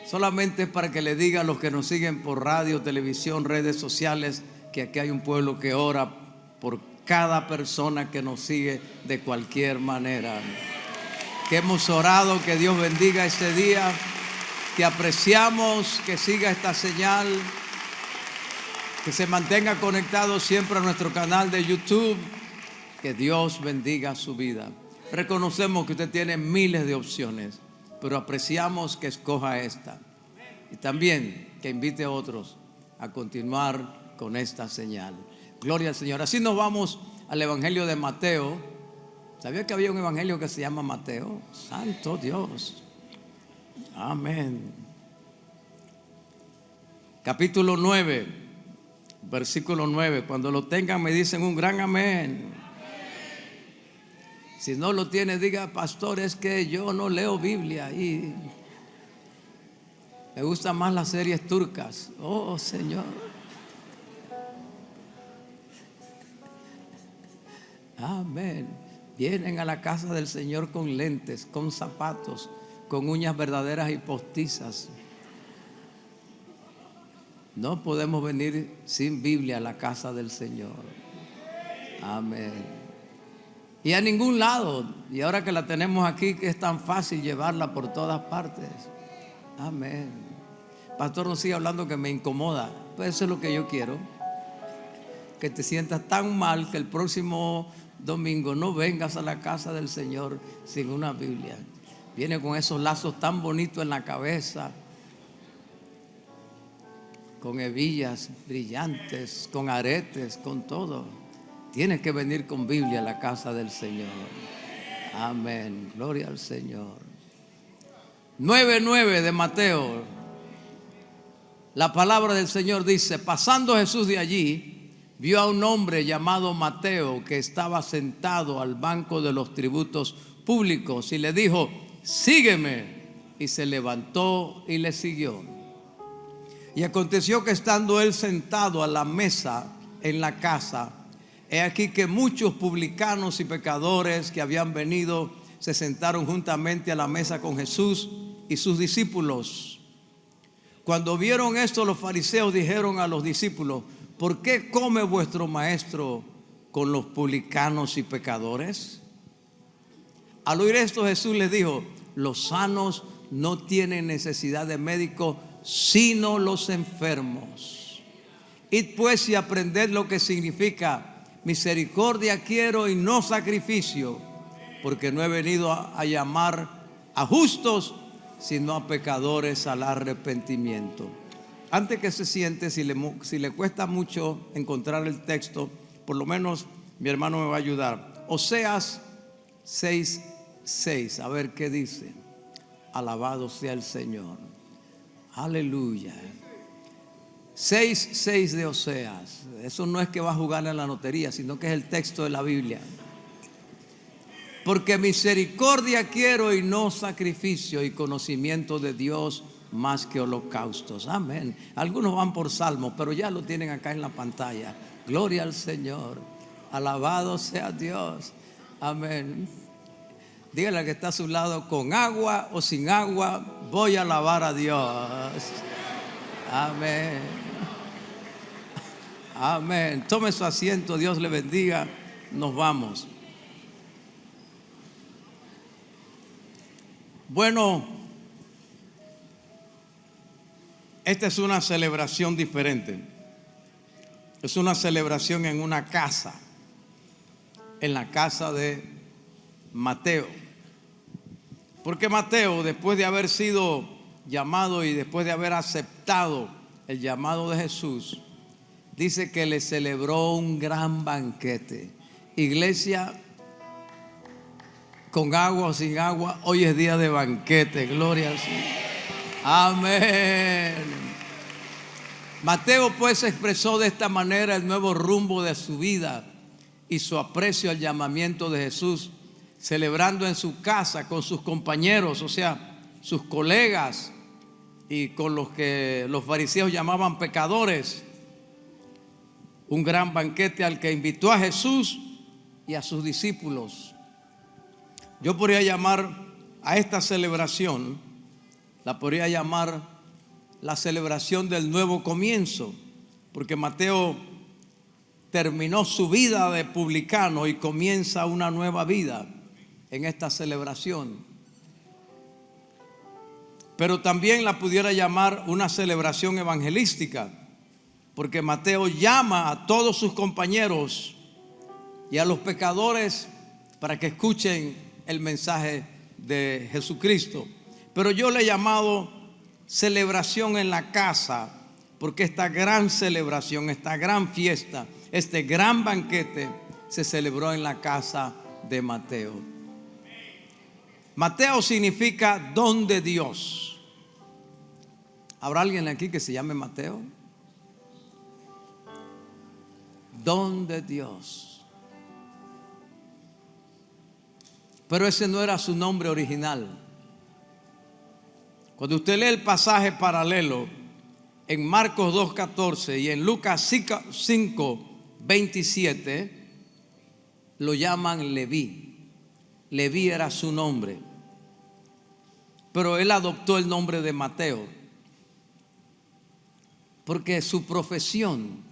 Solamente para que le diga a los que nos siguen por radio, televisión, redes sociales, que aquí hay un pueblo que ora por cada persona que nos sigue de cualquier manera. Que hemos orado, que Dios bendiga este día, que apreciamos que siga esta señal, que se mantenga conectado siempre a nuestro canal de YouTube. Que Dios bendiga su vida. Reconocemos que usted tiene miles de opciones, pero apreciamos que escoja esta. Y también que invite a otros a continuar con esta señal. Gloria al Señor. Así nos vamos al Evangelio de Mateo. ¿Sabía que había un evangelio que se llama Mateo? Santo Dios. Amén. Capítulo 9, versículo 9. Cuando lo tengan me dicen un gran amén. Si no lo tiene, diga: pastor, es que yo no leo Biblia y me gustan más las series turcas. Oh, Señor. Amén. Vienen a la casa del Señor con lentes, con zapatos, con uñas verdaderas y postizas. No podemos venir sin Biblia a la casa del Señor. Amén. Y a ningún lado. Y ahora que la tenemos aquí, que es tan fácil llevarla por todas partes. Amén. Pastor, no sigue hablando que me incomoda. Pues eso es lo que yo quiero. Que te sientas tan mal que el próximo domingo no vengas a la casa del Señor sin una Biblia. Viene con esos lazos tan bonitos en la cabeza, con hebillas brillantes, con aretes, con todo. Tienes que venir con Biblia a la casa del Señor. Amén. Gloria al Señor. 9:9 de Mateo. La palabra del Señor dice: pasando Jesús de allí, vio a un hombre llamado Mateo que estaba sentado al banco de los tributos públicos y le dijo: sígueme. Y se levantó y le siguió. Y aconteció que estando él sentado a la mesa en la casa, he aquí que muchos publicanos y pecadores que habían venido se sentaron juntamente a la mesa con Jesús y sus discípulos. Cuando vieron esto, los fariseos dijeron a los discípulos: ¿por qué come vuestro maestro con los publicanos y pecadores? Al oír esto, Jesús les dijo: los sanos no tienen necesidad de médico, sino los enfermos. Id pues y aprended lo que significa: misericordia quiero y no sacrificio, porque no he venido a llamar a justos, sino a pecadores al arrepentimiento. Antes que se siente, si le cuesta mucho encontrar el texto, por lo menos mi hermano me va a ayudar. Oseas 6:6, a ver qué dice. Alabado sea el Señor. Aleluya. 6:6 de Oseas. Eso no es que va a jugar en la lotería, sino que es el texto de la Biblia. Porque misericordia quiero y no sacrificio, y conocimiento de Dios más que holocaustos. Amén. Algunos van por salmos, pero ya lo tienen acá en la pantalla. Gloria al Señor. Alabado sea Dios. Amén. Dígale al que está a su lado: con agua o sin agua, voy a alabar a Dios. Amén. Amén. Tome su asiento, Dios le bendiga. Nos vamos. Bueno, esta es una celebración diferente. Es una celebración en una casa, en la casa de Mateo. Porque Mateo, después de haber sido llamado y después de haber aceptado el llamado de Jesús, dice que le celebró un gran banquete. Iglesia, con agua o sin agua, hoy es día de banquete. Gloria al Señor. Amén. Mateo pues expresó de esta manera el nuevo rumbo de su vida y su aprecio al llamamiento de Jesús, celebrando en su casa con sus compañeros, o sea, sus colegas, y con los que los fariseos llamaban pecadores, un gran banquete al que invitó a Jesús y a sus discípulos. Yo podría llamar a esta celebración, la podría llamar la celebración del nuevo comienzo, porque Mateo terminó su vida de publicano y comienza una nueva vida en esta celebración. Pero también la pudiera llamar una celebración evangelística, porque Mateo llama a todos sus compañeros y a los pecadores para que escuchen el mensaje de Jesucristo. Pero yo le he llamado celebración en la casa, porque esta gran celebración, esta gran fiesta, este gran banquete se celebró en la casa de Mateo. Mateo significa don de Dios. ¿Habrá alguien aquí que se llame Mateo? Don de Dios. Pero ese no era su nombre original. Cuando usted lee el pasaje paralelo en Marcos 2:14 y en Lucas 5:27, lo llaman Leví. Leví era su nombre, pero él adoptó el nombre de Mateo porque su profesión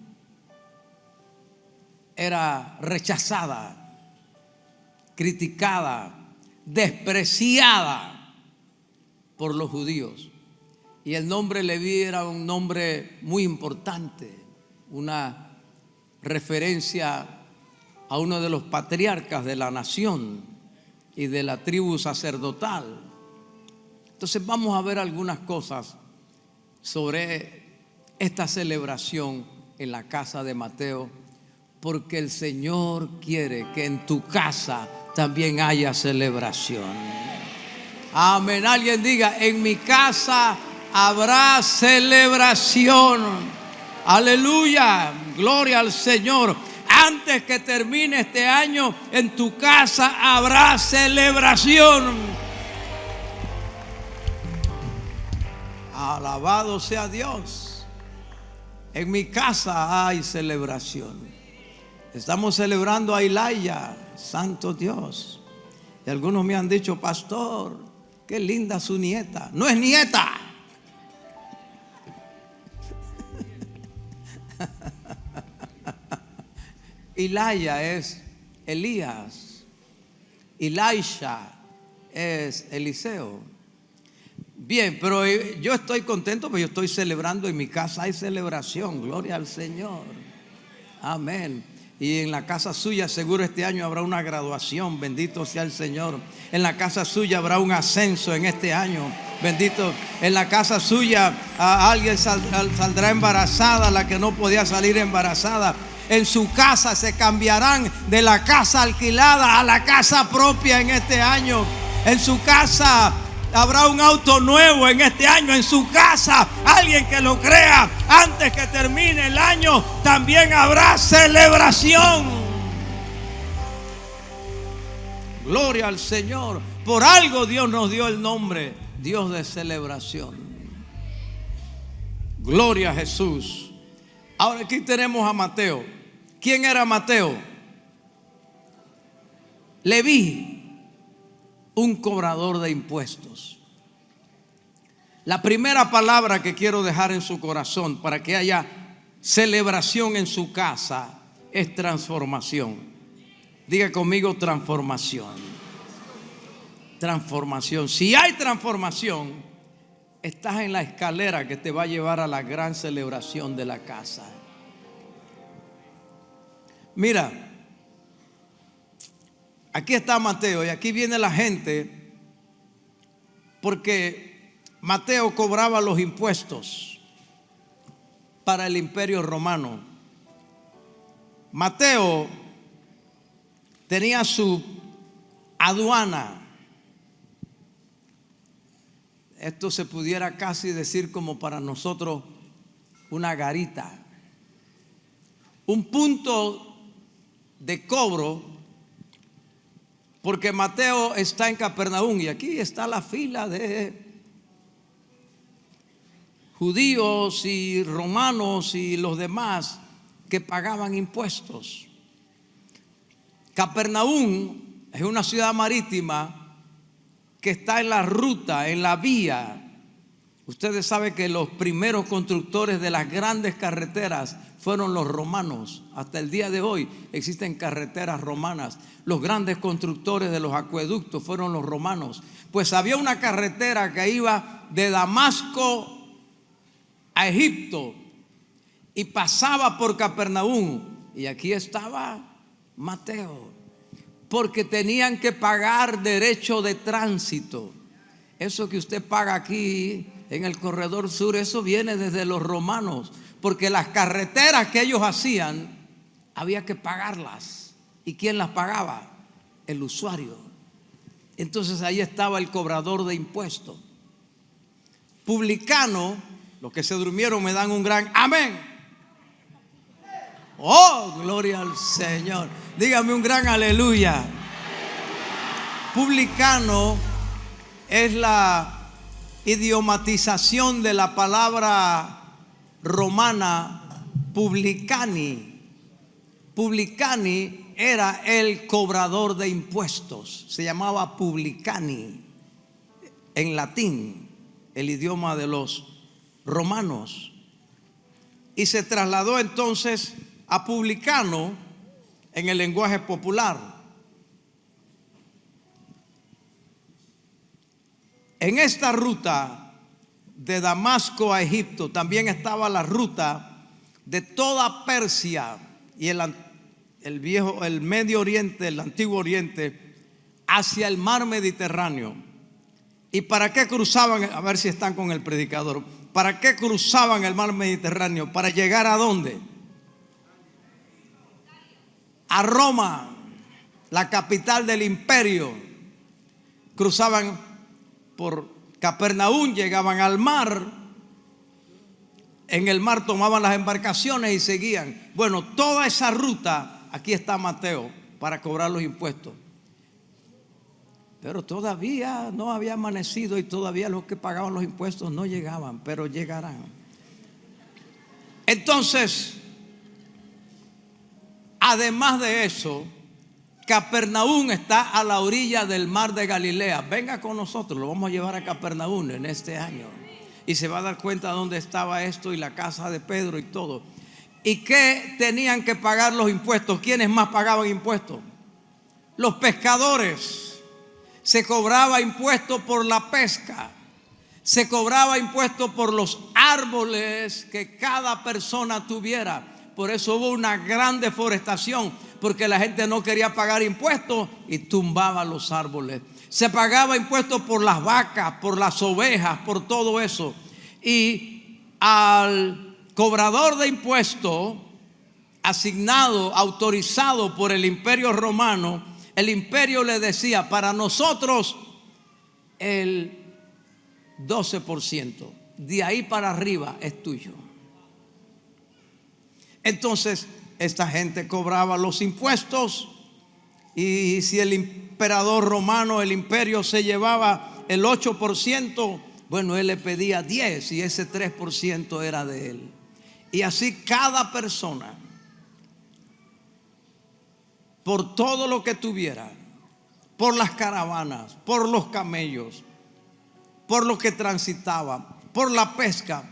era rechazada, criticada, despreciada por los judíos. Y el nombre Leví era un nombre muy importante, una referencia a uno de los patriarcas de la nación y de la tribu sacerdotal. Entonces vamos a ver algunas cosas sobre esta celebración en la casa de Mateo, porque el Señor quiere que en tu casa también haya celebración. Amén. Alguien diga: en mi casa habrá celebración. Aleluya, gloria al Señor. Antes que termine este año, en tu casa habrá celebración. Alabado sea Dios. En mi casa hay celebración. Estamos celebrando a Ilaya, santo Dios. Y algunos me han dicho: pastor, qué linda su nieta. No es nieta. Ilaya es Elías. Elisha es Eliseo. Bien, pero yo estoy contento porque yo estoy celebrando. En mi casa hay celebración, gloria al Señor. Amén. Y en la casa suya seguro este año habrá una graduación, bendito sea el Señor. En la casa suya habrá un ascenso en este año, bendito. En la casa suya alguien saldrá embarazada, la que no podía salir embarazada. En su casa se cambiarán de la casa alquilada a la casa propia en este año. En su casa habrá un auto nuevo en este año. En su casa, alguien que lo crea, antes que termine el año también habrá celebración. Gloria al Señor. Por algo Dios nos dio el nombre Dios de celebración. Gloria a Jesús. Ahora aquí tenemos a Mateo. ¿Quién era Mateo? Leví, un cobrador de impuestos. La primera palabra que quiero dejar en su corazón para que haya celebración en su casa es transformación. Diga conmigo: transformación. Transformación. Si hay transformación, estás en la escalera que te va a llevar a la gran celebración de la casa. Mira, aquí está Mateo y aquí viene la gente porque Mateo cobraba los impuestos para el Imperio Romano. Mateo tenía su aduana. Esto se pudiera casi decir como para nosotros una garita, un punto de cobro, porque Mateo está en Capernaum y aquí está la fila de judíos y romanos y los demás que pagaban impuestos. Capernaum es una ciudad marítima que está en la ruta, en la vía Ustedes saben que los primeros constructores de las grandes carreteras fueron los romanos. Hasta el día de hoy existen carreteras romanas. Los grandes constructores de los acueductos fueron los romanos. Pues había una carretera que iba de Damasco a Egipto y pasaba por Capernaum. Y aquí estaba Mateo, porque tenían que pagar derecho de tránsito. Eso que usted paga aquí en el corredor sur, eso viene desde los romanos, porque las carreteras que ellos hacían había que pagarlas. ¿Y quién las pagaba? El usuario. Entonces ahí estaba el cobrador de impuestos. Publicano, los que se durmieron me dan un gran amén. Oh, gloria al Señor. Dígame un gran aleluya. Publicano es la idiomatización de la palabra romana publicani. Publicani era el cobrador de impuestos. Se llamaba publicani en latín, el idioma de los romanos. Y se trasladó entonces a publicano en el lenguaje popular. En esta ruta de Damasco a Egipto también estaba la ruta de toda Persia y el Medio Oriente, el Antiguo Oriente, hacia el mar Mediterráneo. ¿Y para qué cruzaban? A ver si están con el predicador. ¿Para qué cruzaban el mar Mediterráneo? ¿Para llegar a dónde? A Roma, la capital del imperio. Cruzaban por Capernaum, llegaban al mar. En el mar tomaban las embarcaciones y seguían. Bueno, toda esa ruta, aquí está Mateo para cobrar los impuestos. Pero todavía no había amanecido y todavía los que pagaban los impuestos no llegaban, pero llegarán. Entonces, además de eso, Capernaum está a la orilla del mar de Galilea. Venga con nosotros, lo vamos a llevar a Capernaum en este año. Y se va a dar cuenta dónde estaba esto y la casa de Pedro y todo. ¿Y qué tenían que pagar los impuestos? ¿Quiénes más pagaban impuestos? Los pescadores. Se cobraba impuesto por la pesca. Se cobraba impuesto por los árboles que cada persona tuviera. Por eso hubo una gran deforestación, porque la gente no quería pagar impuestos y tumbaba los árboles. Se pagaba impuestos por las vacas, por las ovejas, por todo eso. Y al cobrador de impuestos, asignado, autorizado por el imperio romano, el imperio le decía: para nosotros el 12%, de ahí para arriba es tuyo. Entonces esta gente cobraba los impuestos, y si el emperador romano, el imperio, se llevaba el 8%, bueno, él le pedía 10 y ese 3% era de él. Y así cada persona, por todo lo que tuviera, por las caravanas, por los camellos, por lo que transitaba, por la pesca,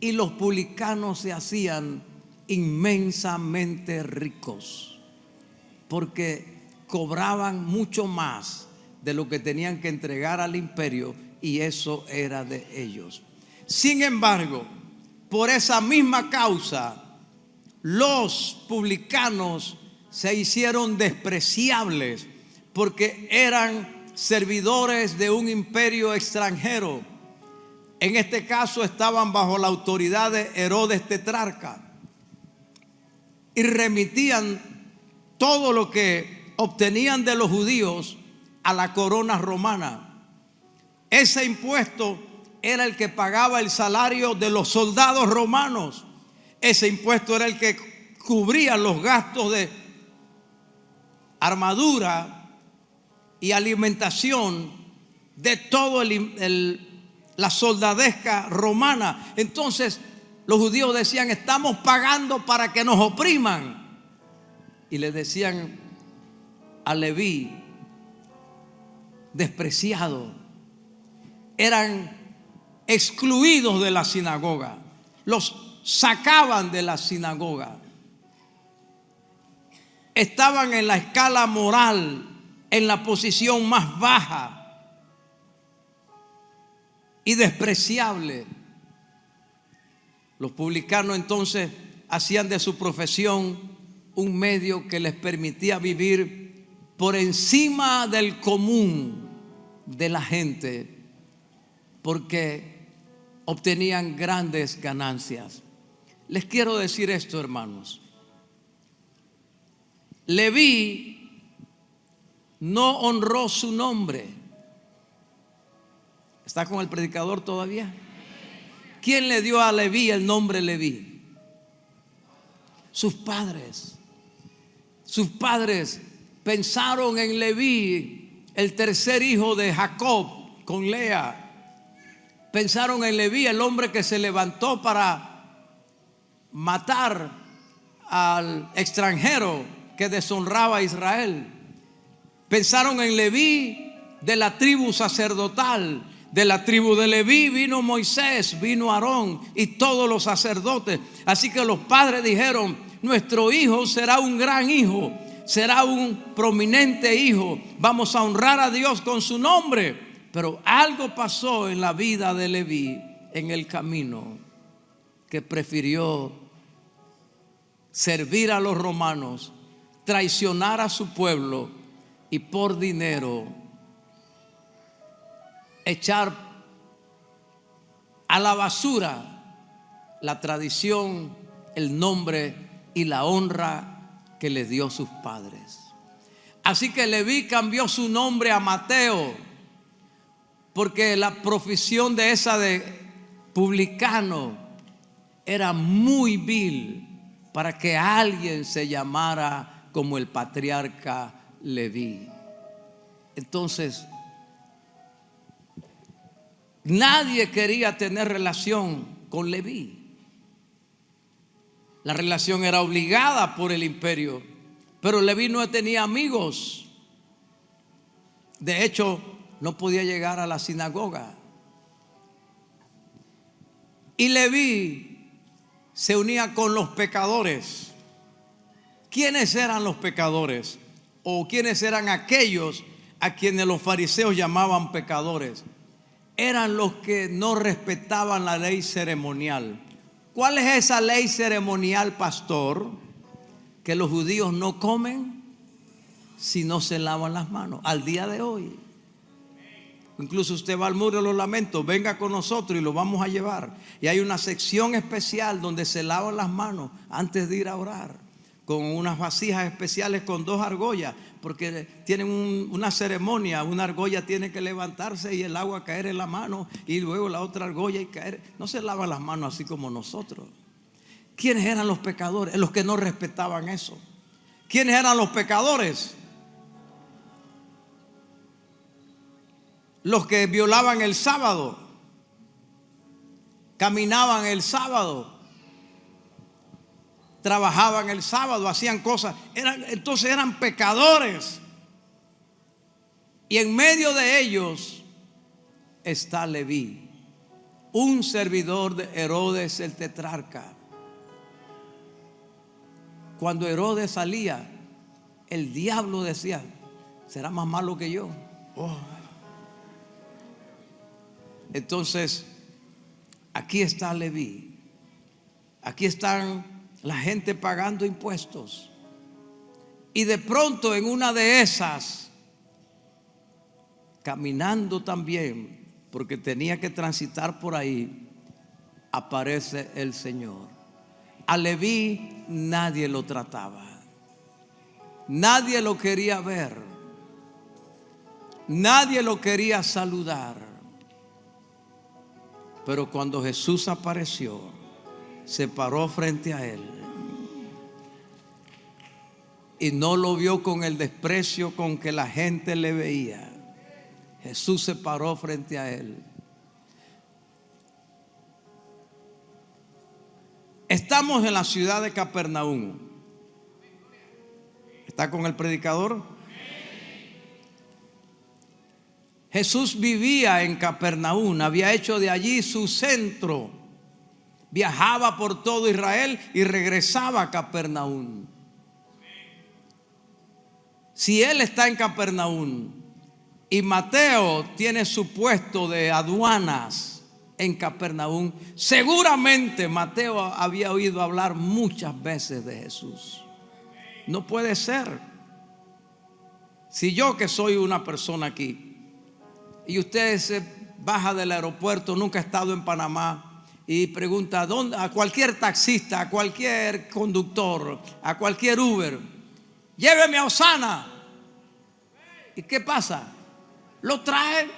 y los publicanos se hacían inmensamente ricos, porque cobraban mucho más de lo que tenían que entregar al imperio, y eso era de ellos. Sin embargo, por esa misma causa, los publicanos se hicieron despreciables, porque eran servidores de un imperio extranjero. En este caso estaban bajo la autoridad de Herodes Tetrarca y remitían todo lo que obtenían de los judíos a la corona romana. Ese impuesto era el que pagaba el salario de los soldados romanos. Ese impuesto era el que cubría los gastos de armadura y alimentación de todo la soldadesca romana. Entonces los judíos decían: estamos pagando para que nos opriman. Y le decían a Leví, despreciado. Eran excluidos de la sinagoga, los sacaban de la sinagoga. Estaban en la escala moral, en la posición más baja y despreciable. Los publicanos entonces hacían de su profesión un medio que les permitía vivir por encima del común de la gente, porque obtenían grandes ganancias. Les quiero decir esto, hermanos. Leví no honró su nombre. ¿Está con el predicador todavía? ¿Quién le dio a Leví el nombre Leví? Sus padres. Sus padres pensaron en Leví, el tercer hijo de Jacob con Lea. Pensaron en Leví, el hombre que se levantó para matar al extranjero que deshonraba a Israel. Pensaron en Leví de la tribu sacerdotal. De la tribu de Leví vino Moisés, vino Aarón y todos los sacerdotes. Así que los padres dijeron: nuestro hijo será un gran hijo, será un prominente hijo. Vamos a honrar a Dios con su nombre. Pero algo pasó en la vida de Leví en el camino, que prefirió servir a los romanos, traicionar a su pueblo y por dinero echar a la basura la tradición, el nombre y la honra que le dio sus padres. Así que Leví cambió su nombre a Mateo, porque la profesión de esa de publicano era muy vil para que alguien se llamara como el patriarca Leví. Entonces, nadie quería tener relación con Leví. La relación era obligada por el imperio, pero Leví no tenía amigos. De hecho, no podía llegar a la sinagoga. Y Leví se unía con los pecadores. ¿Quiénes eran los pecadores? ¿O quiénes eran aquellos a quienes los fariseos llamaban pecadores? Eran los que no respetaban la ley ceremonial. ¿Cuál es esa ley ceremonial, pastor? Que los judíos no comen si no se lavan las manos. Al día de hoy. Incluso usted va al Muro de los Lamentos, venga con nosotros y lo vamos a llevar. Y hay una sección especial donde se lavan las manos antes de ir a orar, con unas vasijas especiales con 2 argollas, porque tienen una ceremonia. Una argolla tiene que levantarse y el agua caer en la mano, y luego la otra argolla y caer. No se lavan las manos así como nosotros. ¿Quiénes eran los pecadores? Los que no respetaban eso. ¿Quiénes eran los pecadores? Los que violaban el sábado, caminaban el sábado, trabajaban el sábado, hacían cosas. Entonces eran pecadores. Y en medio de ellos está Leví, un servidor de Herodes el tetrarca. Cuando Herodes salía, el diablo decía: será más malo que yo. Entonces, aquí está Leví. Aquí están la gente pagando impuestos. Y de pronto, en una de esas, caminando también, porque tenía que transitar por ahí, aparece el Señor. A Leví nadie lo trataba. Nadie lo quería ver. Nadie lo quería saludar. Pero cuando Jesús apareció, se paró frente a él y no lo vio con el desprecio con que la gente le veía. Jesús se paró frente a él. Estamos en la ciudad de Capernaum. ¿Está con el predicador? Jesús vivía en Capernaum, había hecho de allí su centro. Viajaba por todo Israel y regresaba a Capernaum. Si él está en Capernaum y Mateo tiene su puesto de aduanas en Capernaum, seguramente Mateo había oído hablar muchas veces de Jesús. No puede ser. Si yo, que soy una persona aquí, y usted se baja del aeropuerto, nunca ha estado en Panamá, y pregunta ¿dónde? A cualquier taxista, a cualquier conductor, a cualquier Uber, lléveme a Osana. ¿Y qué pasa? Lo traen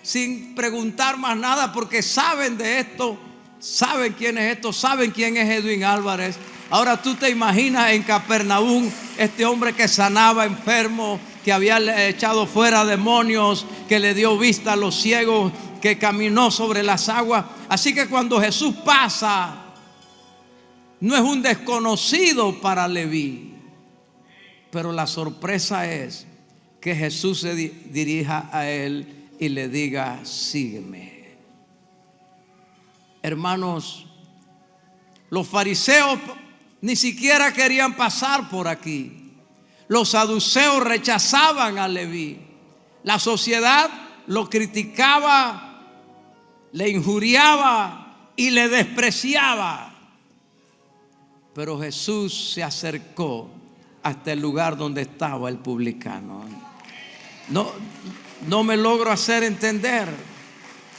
sin preguntar más nada, porque saben de esto, saben quién es esto, saben quién es Edwin Álvarez. Ahora tú te imaginas en Capernaum este hombre que sanaba enfermos, que había echado fuera demonios, que le dio vista a los ciegos, que caminó sobre las aguas. Así que cuando Jesús pasa, no es un desconocido para Leví. Pero la sorpresa es que Jesús se dirija a él y le diga: sígueme. Hermanos, los fariseos ni siquiera querían pasar por aquí. Los saduceos rechazaban a Leví. La sociedad lo criticaba, le injuriaba y le despreciaba. Pero Jesús se acercó hasta el lugar donde estaba el publicano. No me logro hacer entender.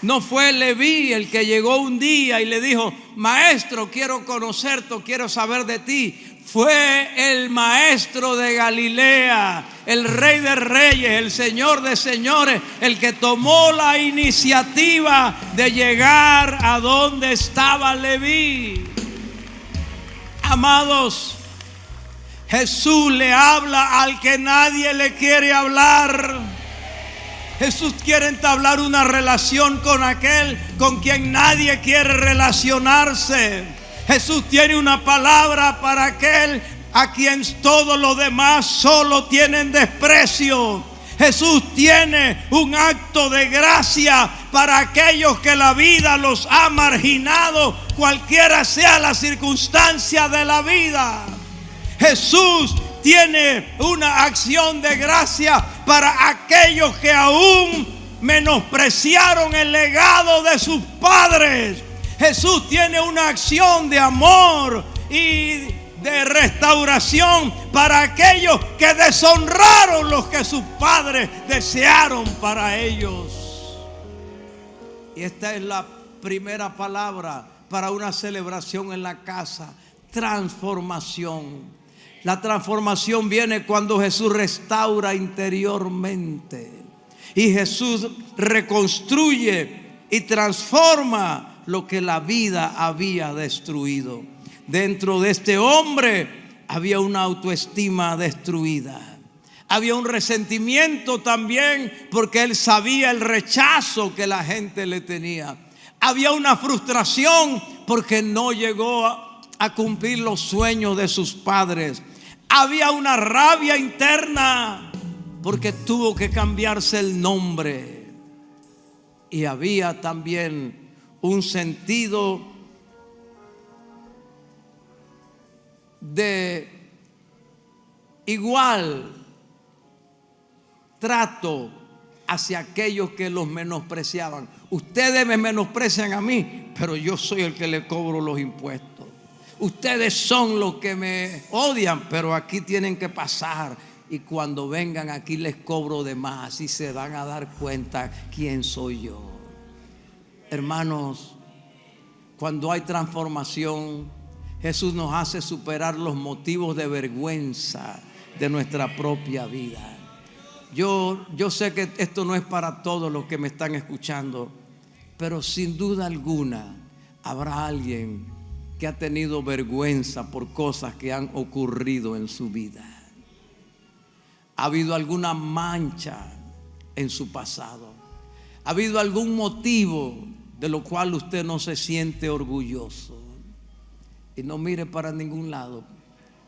No fue Leví el que llegó un día y le dijo: maestro, quiero conocerte, quiero saber de ti. Fue el maestro de Galilea, el rey de reyes, el señor de señores, el que tomó la iniciativa de llegar a donde estaba Leví. Amados, Jesús le habla al que nadie le quiere hablar. Jesús quiere entablar una relación con aquel con quien nadie quiere relacionarse. Jesús tiene una palabra para aquel a quien todos los demás solo tienen desprecio. Jesús tiene un acto de gracia para aquellos que la vida los ha marginado, cualquiera sea la circunstancia de la vida. Jesús tiene una acción de gracia para aquellos que aún menospreciaron el legado de sus padres. Jesús tiene una acción de amor y de restauración para aquellos que deshonraron lo que sus padres desearon para ellos. Y esta es la primera palabra para una celebración en la casa: transformación. La transformación viene cuando Jesús restaura interiormente. Y Jesús reconstruye y transforma lo que la vida había destruido. Dentro de este hombre había una autoestima destruida. Había un resentimiento también, porque él sabía el rechazo que la gente le tenía. Había una frustración porque no llegó a cumplir los sueños de sus padres. Había una rabia interna porque tuvo que cambiarse el nombre. Y había también un sentido de igual trato hacia aquellos que los menospreciaban. Ustedes me menosprecian a mí, pero yo soy el que le cobro los impuestos. Ustedes son los que me odian, pero aquí tienen que pasar. Y cuando vengan aquí les cobro de más y se van a dar cuenta quién soy yo. Hermanos, cuando hay transformación, Jesús nos hace superar los motivos de vergüenza de nuestra propia vida. Yo sé que esto no es para todos los que me están escuchando, pero sin duda alguna habrá alguien que ha tenido vergüenza por cosas que han ocurrido en su vida. Ha habido alguna mancha en su pasado. Ha habido algún motivo de lo cual usted no se siente orgulloso. Y no mire para ningún lado,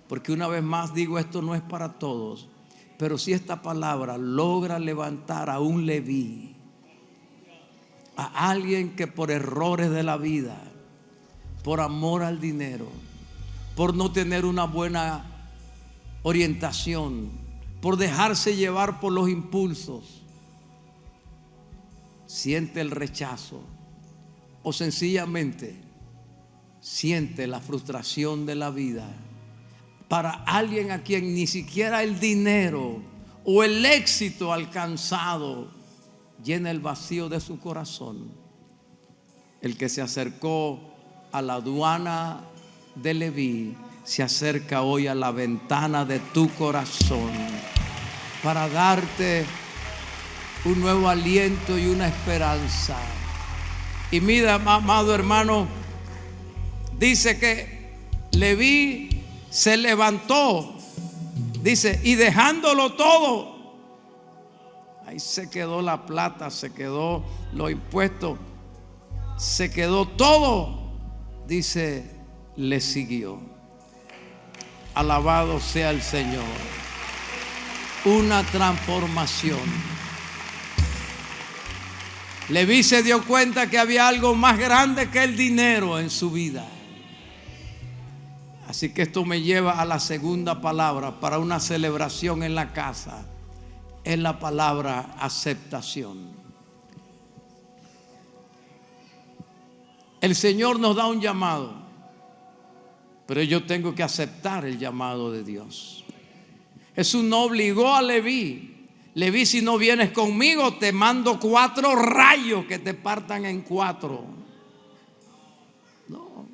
porque una vez más digo, esto no es para todos. Pero si esta palabra logra levantar a un Leví, a alguien que por errores de la vida, por amor al dinero, por no tener una buena orientación, por dejarse llevar por los impulsos, siente el rechazo o sencillamente siente la frustración de la vida, para alguien a quien ni siquiera el dinero o el éxito alcanzado llena el vacío de su corazón, el que se acercó a la aduana de Leví se acerca hoy a la ventana de tu corazón para darte un nuevo aliento y una esperanza. Y mira, amado hermano, dice que Leví se levantó, dice, y dejándolo todo, ahí se quedó la plata, se quedó los impuestos, se quedó todo, dice, le siguió. Alabado sea el Señor. Una transformación. Leví se dio cuenta que había algo más grande que el dinero en su vida. Así que esto me lleva a la segunda palabra para una celebración en la casa. Es la palabra aceptación. El Señor nos da un llamado, pero yo tengo que aceptar el llamado de Dios. Jesús no obligó a Leví. Leví, si no vienes conmigo, te mando 4 rayos que te partan en 4. No.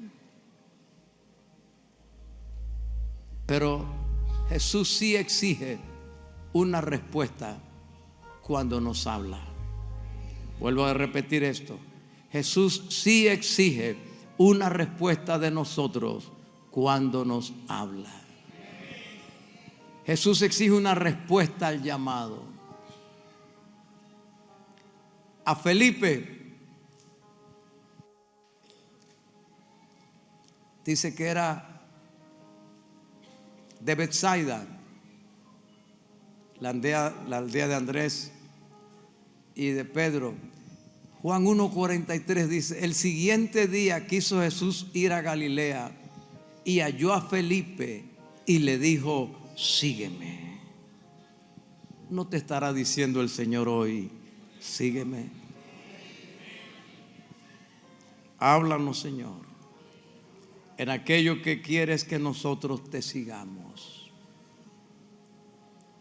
Pero Jesús sí exige una respuesta cuando nos habla. Vuelvo a repetir esto. Jesús sí exige una respuesta de nosotros cuando nos habla. Jesús exige una respuesta al llamado. A Felipe dice que era de Betsaida, la aldea de Andrés y de Pedro. Juan 1:43 dice: el siguiente día quiso Jesús ir a Galilea y halló a Felipe y le dijo: sígueme. ¿No te estará diciendo el Señor hoy: sígueme? Háblanos, Señor, en aquello que quieres que nosotros te sigamos.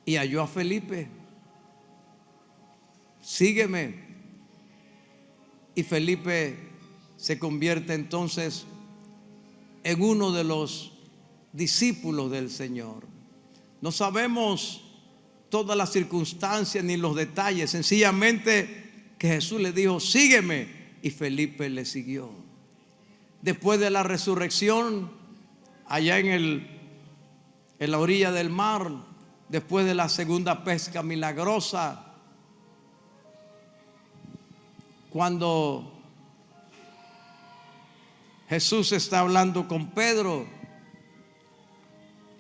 Y halló a Felipe: sígueme. Y Felipe se convierte entonces en uno de los discípulos del Señor. No sabemos todas las circunstancias ni los detalles, sencillamente que Jesús le dijo: sígueme, y Felipe le siguió. Después de la resurrección, allá en la orilla del mar, después de la segunda pesca milagrosa, cuando Jesús está hablando con Pedro: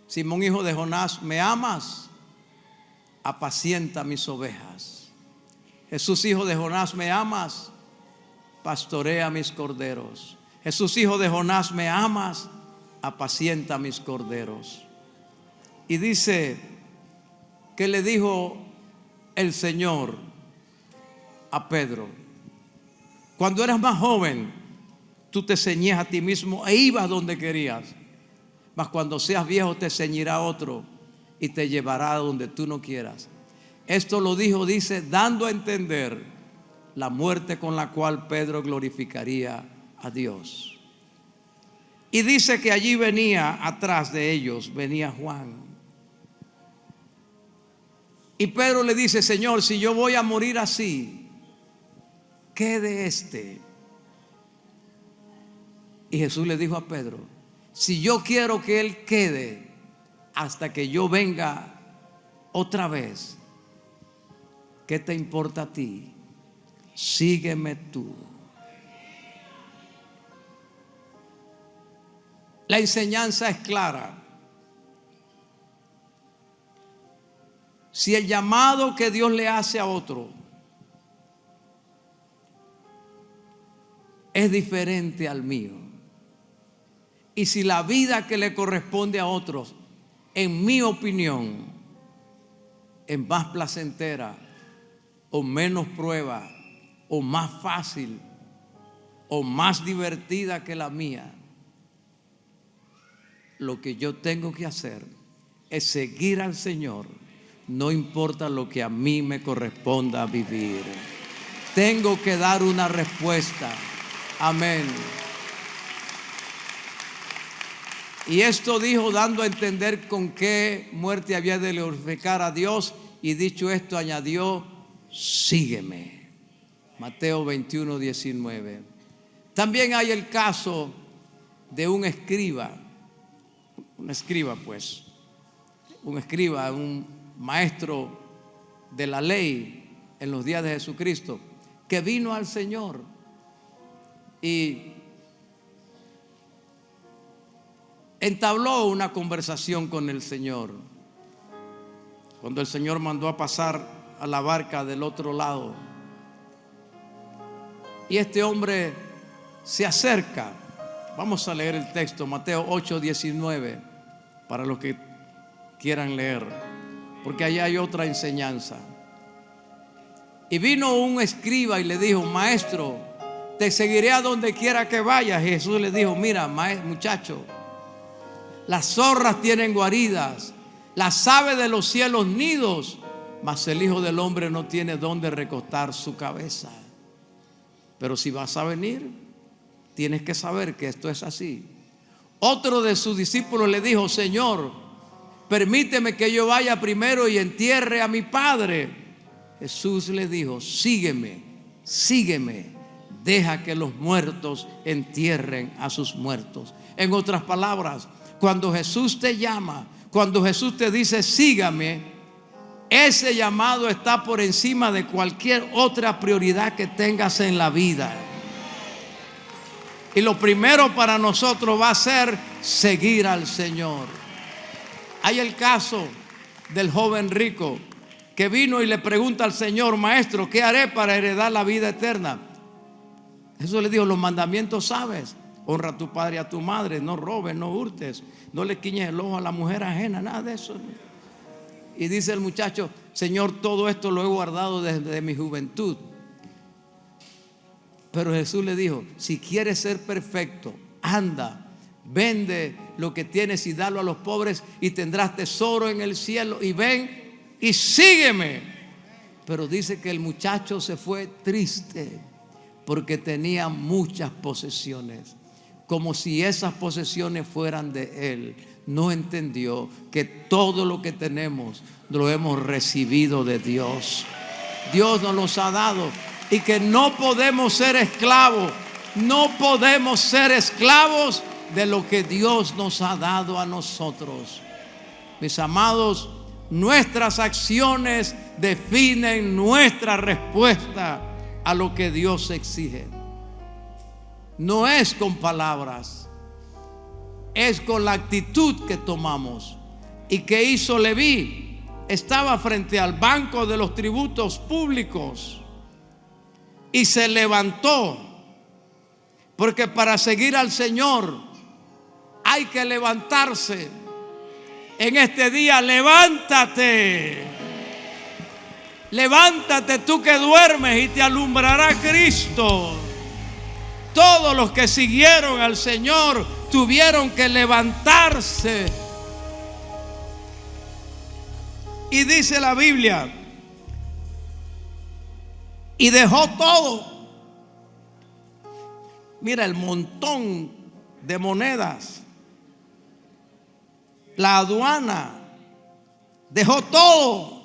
Simón, hijo de Jonás, ¿me amas? Apacienta mis ovejas. Jesús, hijo de Jonás, ¿me amas? Pastorea mis corderos. Jesús, hijo de Jonás, ¿me amas? Apacienta mis corderos. Y dice que le dijo el Señor a Pedro: cuando eras más joven, tú te ceñías a ti mismo e ibas donde querías. Mas cuando seas viejo, te ceñirá otro y te llevará a donde tú no quieras. Esto lo dijo, dice, dando a entender la muerte con la cual Pedro glorificaría a Dios. Y dice que allí venía, atrás de ellos, venía Juan. Y Pedro le dice: Señor, si yo voy a morir así, ¿qué de este? Y Jesús le dijo a Pedro: si yo quiero que él quede hasta que yo venga otra vez, ¿qué te importa a ti? Sígueme tú. La enseñanza es clara. Si el llamado que Dios le hace a otro es diferente al mío, y si la vida que le corresponde a otros, en mi opinión, es más placentera o menos prueba o más fácil o más divertida que la mía, lo que yo tengo que hacer es seguir al Señor, no importa lo que a mí me corresponda vivir. Tengo que dar una respuesta. Amén. Y esto dijo, dando a entender con qué muerte había de glorificar a Dios, y dicho esto añadió: sígueme. Mateo 21, 19. También hay el caso de un escriba, un maestro de la ley en los días de Jesucristo, que vino al Señor y entabló una conversación con el Señor. Cuando el Señor mandó a pasar a la barca del otro lado, y este hombre se acerca. Vamos a leer el texto, Mateo 8, 19, para los que quieran leer, porque allá hay otra enseñanza. Y vino un escriba y le dijo: maestro, te seguiré a donde quiera que vayas. Y Jesús le dijo: mira, muchacho, las zorras tienen guaridas, las aves de los cielos nidos, mas el Hijo del Hombre no tiene dónde recostar su cabeza. Pero si vas a venir, tienes que saber que esto es así. Otro de sus discípulos le dijo: Señor, permíteme que yo vaya primero y entierre a mi padre. Jesús le dijo: sígueme, sígueme, deja que los muertos entierren a sus muertos. En otras palabras, cuando Jesús te llama, cuando Jesús te dice sígame, ese llamado está por encima de cualquier otra prioridad que tengas en la vida. Y lo primero para nosotros va a ser seguir al Señor. Hay el caso del joven rico que vino y le pregunta al Señor: maestro, ¿qué haré para heredar la vida eterna? Jesús le dijo: los mandamientos sabes. Honra a tu padre y a tu madre, no robes, no hurtes, no le quiñes el ojo a la mujer ajena, nada de eso. Y dice el muchacho: Señor, todo esto lo he guardado desde mi juventud. Pero Jesús le dijo: si quieres ser perfecto, anda, vende lo que tienes y dalo a los pobres y tendrás tesoro en el cielo, y ven y sígueme. Pero dice que el muchacho se fue triste porque tenía muchas posesiones, como si esas posesiones fueran de él. No entendió que todo lo que tenemos lo hemos recibido de Dios. Dios nos los ha dado, y que no podemos ser esclavos, no podemos ser esclavos de lo que Dios nos ha dado a nosotros. Mis amados, nuestras acciones definen nuestra respuesta a lo que Dios exige. No es con palabras, es con la actitud que tomamos. ¿Y qué hizo Leví? Estaba frente al banco de los tributos públicos y se levantó, porque para seguir al Señor hay que levantarse. En este día, levántate, levántate tú que duermes, y te alumbrará Cristo. Todos los que siguieron al Señor tuvieron que levantarse. Y dice la Biblia: y dejó todo. Mira el montón de monedas, la aduana, dejó todo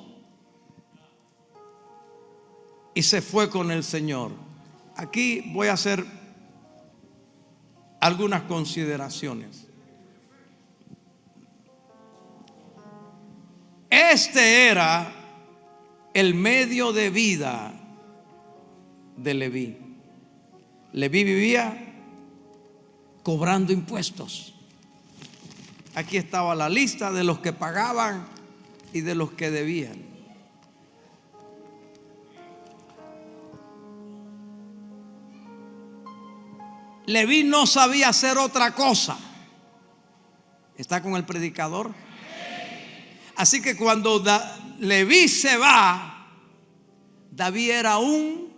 y se fue con el Señor. Aquí voy a hacer algunas consideraciones. Este era el medio de vida de Leví. Leví vivía cobrando impuestos. Aquí estaba la lista de los que pagaban y de los que debían. Leví no sabía hacer otra cosa. ¿Está con el predicador? Así que cuando Leví se va, David era un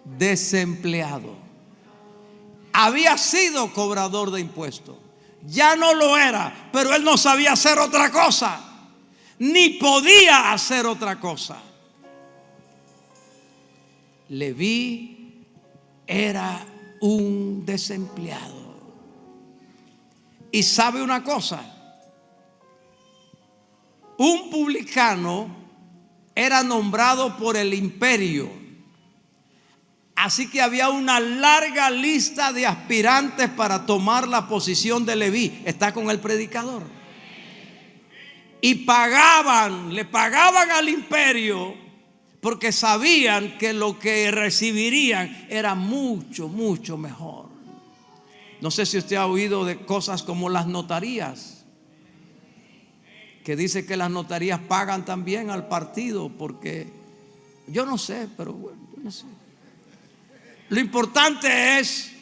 desempleado. Había sido cobrador de impuestos, ya no lo era, pero él no sabía hacer otra cosa, ni podía hacer otra cosa. Leví era un desempleado. Y sabe una cosa, un publicano era nombrado por el imperio, así que había una larga lista de aspirantes para tomar la posición de Leví. Está con el predicador. Y le pagaban al imperio, porque sabían que lo que recibirían era mucho, mucho mejor. No sé si usted ha oído de cosas como las notarías, que dice que las notarías pagan también al partido, porque yo no sé, pero bueno, yo no sé. Lo importante es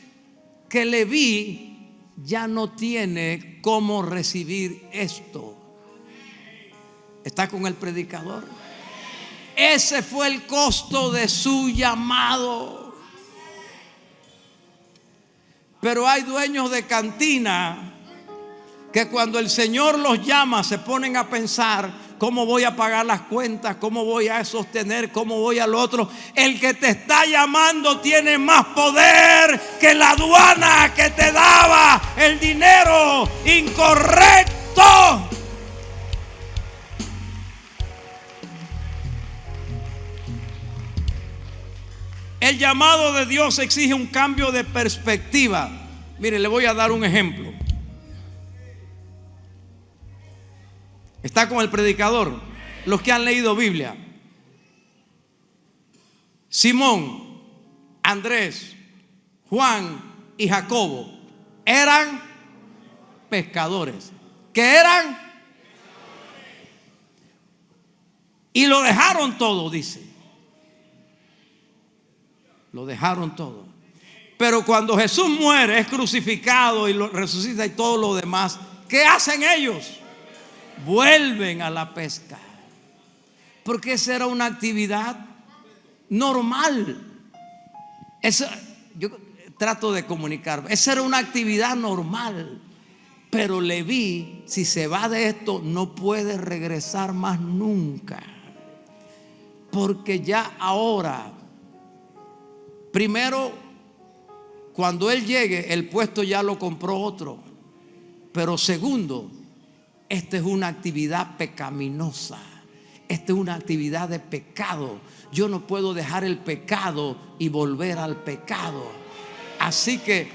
que Leví ya no tiene cómo recibir esto. ¿Está con el predicador? Ese fue el costo de su llamado. Pero hay dueños de cantina que cuando el Señor los llama se ponen a pensar: ¿cómo voy a pagar las cuentas? ¿Cómo voy a sostener? ¿Cómo voy al otro? El que te está llamando tiene más poder que la aduana que te daba el dinero incorrecto. El llamado de Dios exige un cambio de perspectiva. Mire, le voy a dar un ejemplo. Está con el predicador. Los que han leído Biblia: Simón, Andrés, Juan y Jacobo eran pescadores. ¿Qué eran? Y lo dejaron todo, dice. Lo dejaron todo. Pero cuando Jesús muere, es crucificado y lo resucita y todo lo demás, ¿qué hacen ellos? Vuelven a la pesca, porque esa era una actividad normal. Yo trato de comunicarme. Esa era una actividad normal. Pero Leví, si se va de esto, no puede regresar más nunca, porque ya ahora, primero, cuando él llegue, el puesto ya lo compró otro. Pero segundo, esta es una actividad pecaminosa. Esta es una actividad de pecado. Yo no puedo dejar el pecado y volver al pecado. Así que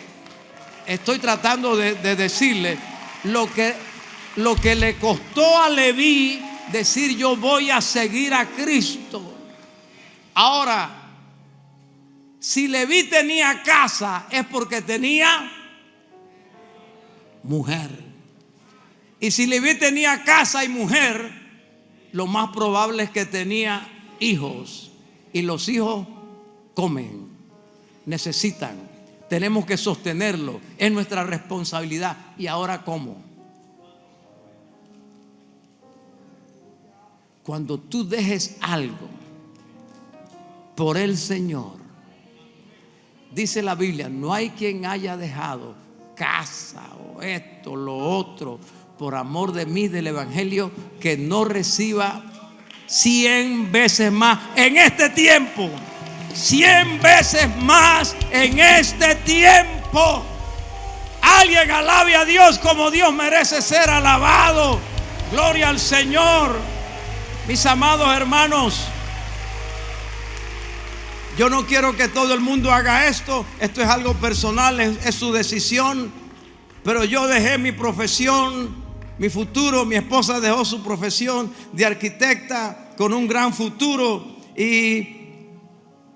estoy tratando de decirle lo que le costó a Leví decir: yo voy a seguir a Cristo. Ahora, si Leví tenía casa, es porque tenía mujer. Y si Leví tenía casa y mujer, lo más probable es que tenía hijos. Y los hijos comen, necesitan. Tenemos que sostenerlo. Es nuestra responsabilidad. ¿Y ahora cómo? Cuando tú dejes algo por el Señor, dice la Biblia: no hay quien haya dejado casa o esto, lo otro, por amor de mí, del evangelio, que no reciba 100 veces más en este tiempo. 100 veces más en este tiempo. Alguien alabe a Dios como Dios merece ser alabado. Gloria al Señor. Mis amados hermanos, yo no quiero que todo el mundo haga esto. Esto es algo personal, es su decisión. Pero yo dejé mi profesión, mi futuro. Mi esposa dejó su profesión de arquitecta con un gran futuro, y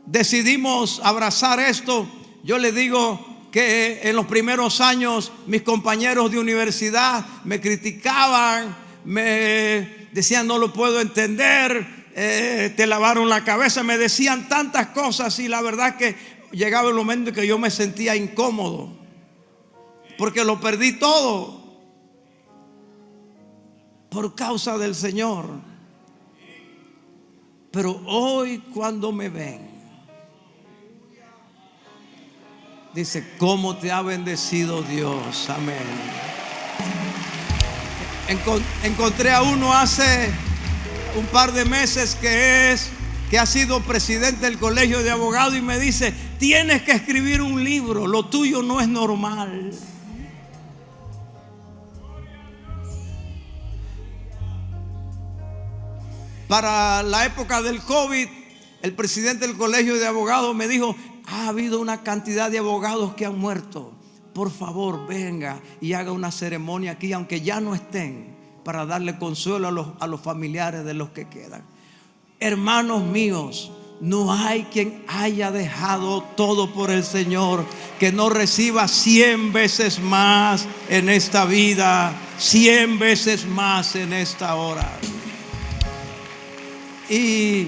decidimos abrazar esto. Yo le digo que en los primeros años mis compañeros de universidad me criticaban, me decían: no lo puedo entender, te lavaron la cabeza. Me decían tantas cosas y la verdad que llegaba el momento en que yo me sentía incómodo porque lo perdí todo por causa del Señor. Pero hoy cuando me ven, dice, ¿cómo te ha bendecido Dios? Amén. Encontré a uno hace un par de meses que ha sido presidente del colegio de abogados y me dice, tienes que escribir un libro, lo tuyo no es normal. Para la época del COVID, el presidente del colegio de abogados me dijo, ha habido una cantidad de abogados que han muerto. Por favor, venga y haga una ceremonia aquí, aunque ya no estén, para darle consuelo a los familiares de los que quedan. Hermanos míos, no hay quien haya dejado todo por el Señor que no reciba 100 veces más en esta vida, 100 veces más en esta hora. Y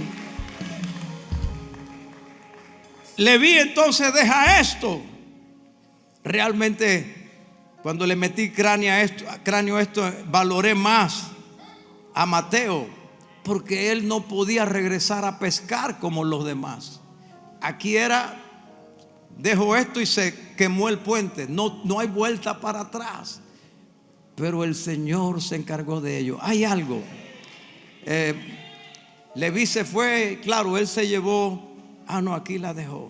Leví entonces deja esto. Realmente cuando le metí cráneo a esto, valoré más a Mateo, porque él no podía regresar a pescar como los demás. Aquí era, dejó esto y se quemó el puente. No hay vuelta para atrás. Pero el Señor se encargó de ello. Hay algo. Leví se fue, claro, él se llevó. No, aquí la dejó.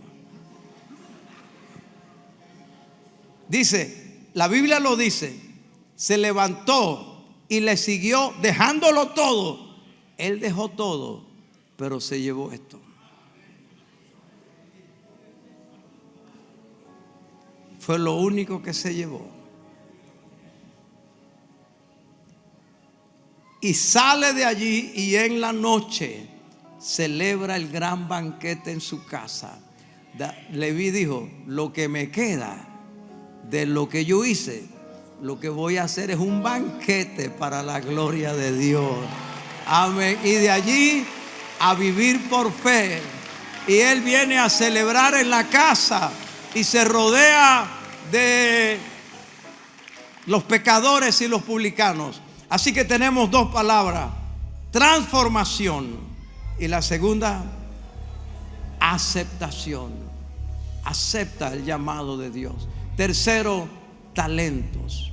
Dice, la Biblia lo dice, se levantó y le siguió dejándolo todo. Él dejó todo, pero se llevó esto. Fue lo único que se llevó. Y sale de allí y en la noche celebra el gran banquete en su casa. Leví dijo, lo que me queda de lo que yo hice, lo que voy a hacer es un banquete para la gloria de Dios. Amén. Y de allí a vivir por fe. Y él viene a celebrar en la casa y se rodea de los pecadores y los publicanos. Así que tenemos dos palabras: transformación, y la segunda, aceptación. Acepta el llamado de Dios. Tercero, talentos.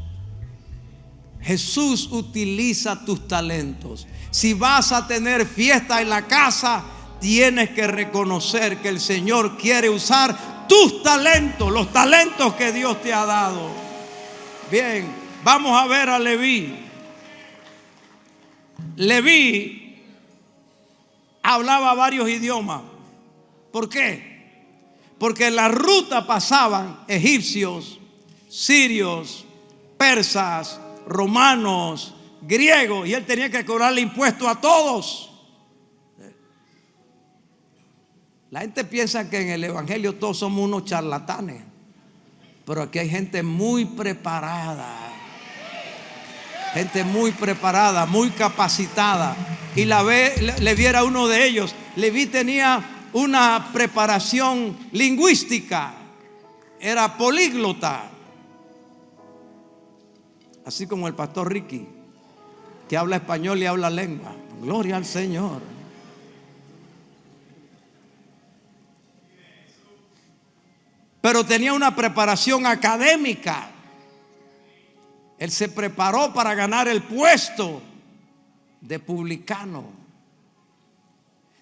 Jesús utiliza tus talentos. Si vas a tener fiesta en la casa, tienes que reconocer que el Señor quiere usar tus talentos, los talentos que Dios te ha dado. Bien, vamos a ver a Leví. Leví hablaba varios idiomas. ¿Por qué? Porque en la ruta pasaban egipcios, sirios, persas, romanos, griegos, y él tenía que cobrarle impuestos a todos. La gente piensa que en el evangelio todos somos unos charlatanes, pero aquí hay gente muy preparada. Gente muy preparada, muy capacitada. Y le viera uno de ellos. Leví tenía una preparación lingüística, era políglota, así como el pastor Ricky, que habla español y habla lengua. Gloria al Señor. Pero tenía una preparación académica. Él se preparó para ganar el puesto de publicano.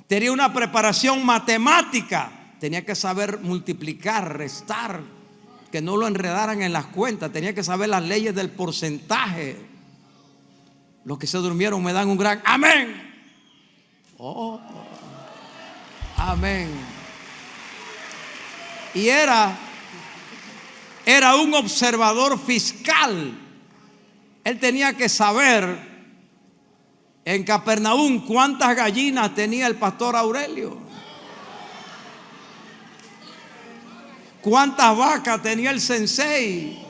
Tenía una preparación matemática. Tenía que saber multiplicar, restar, que no lo enredaran en las cuentas. Tenía que saber las leyes del porcentaje. Los que se durmieron me dan un gran amén. Oh, amén. Y era un observador fiscal. Él tenía que saber en Capernaum cuántas gallinas tenía el pastor Aurelio, cuántas vacas tenía el sensei.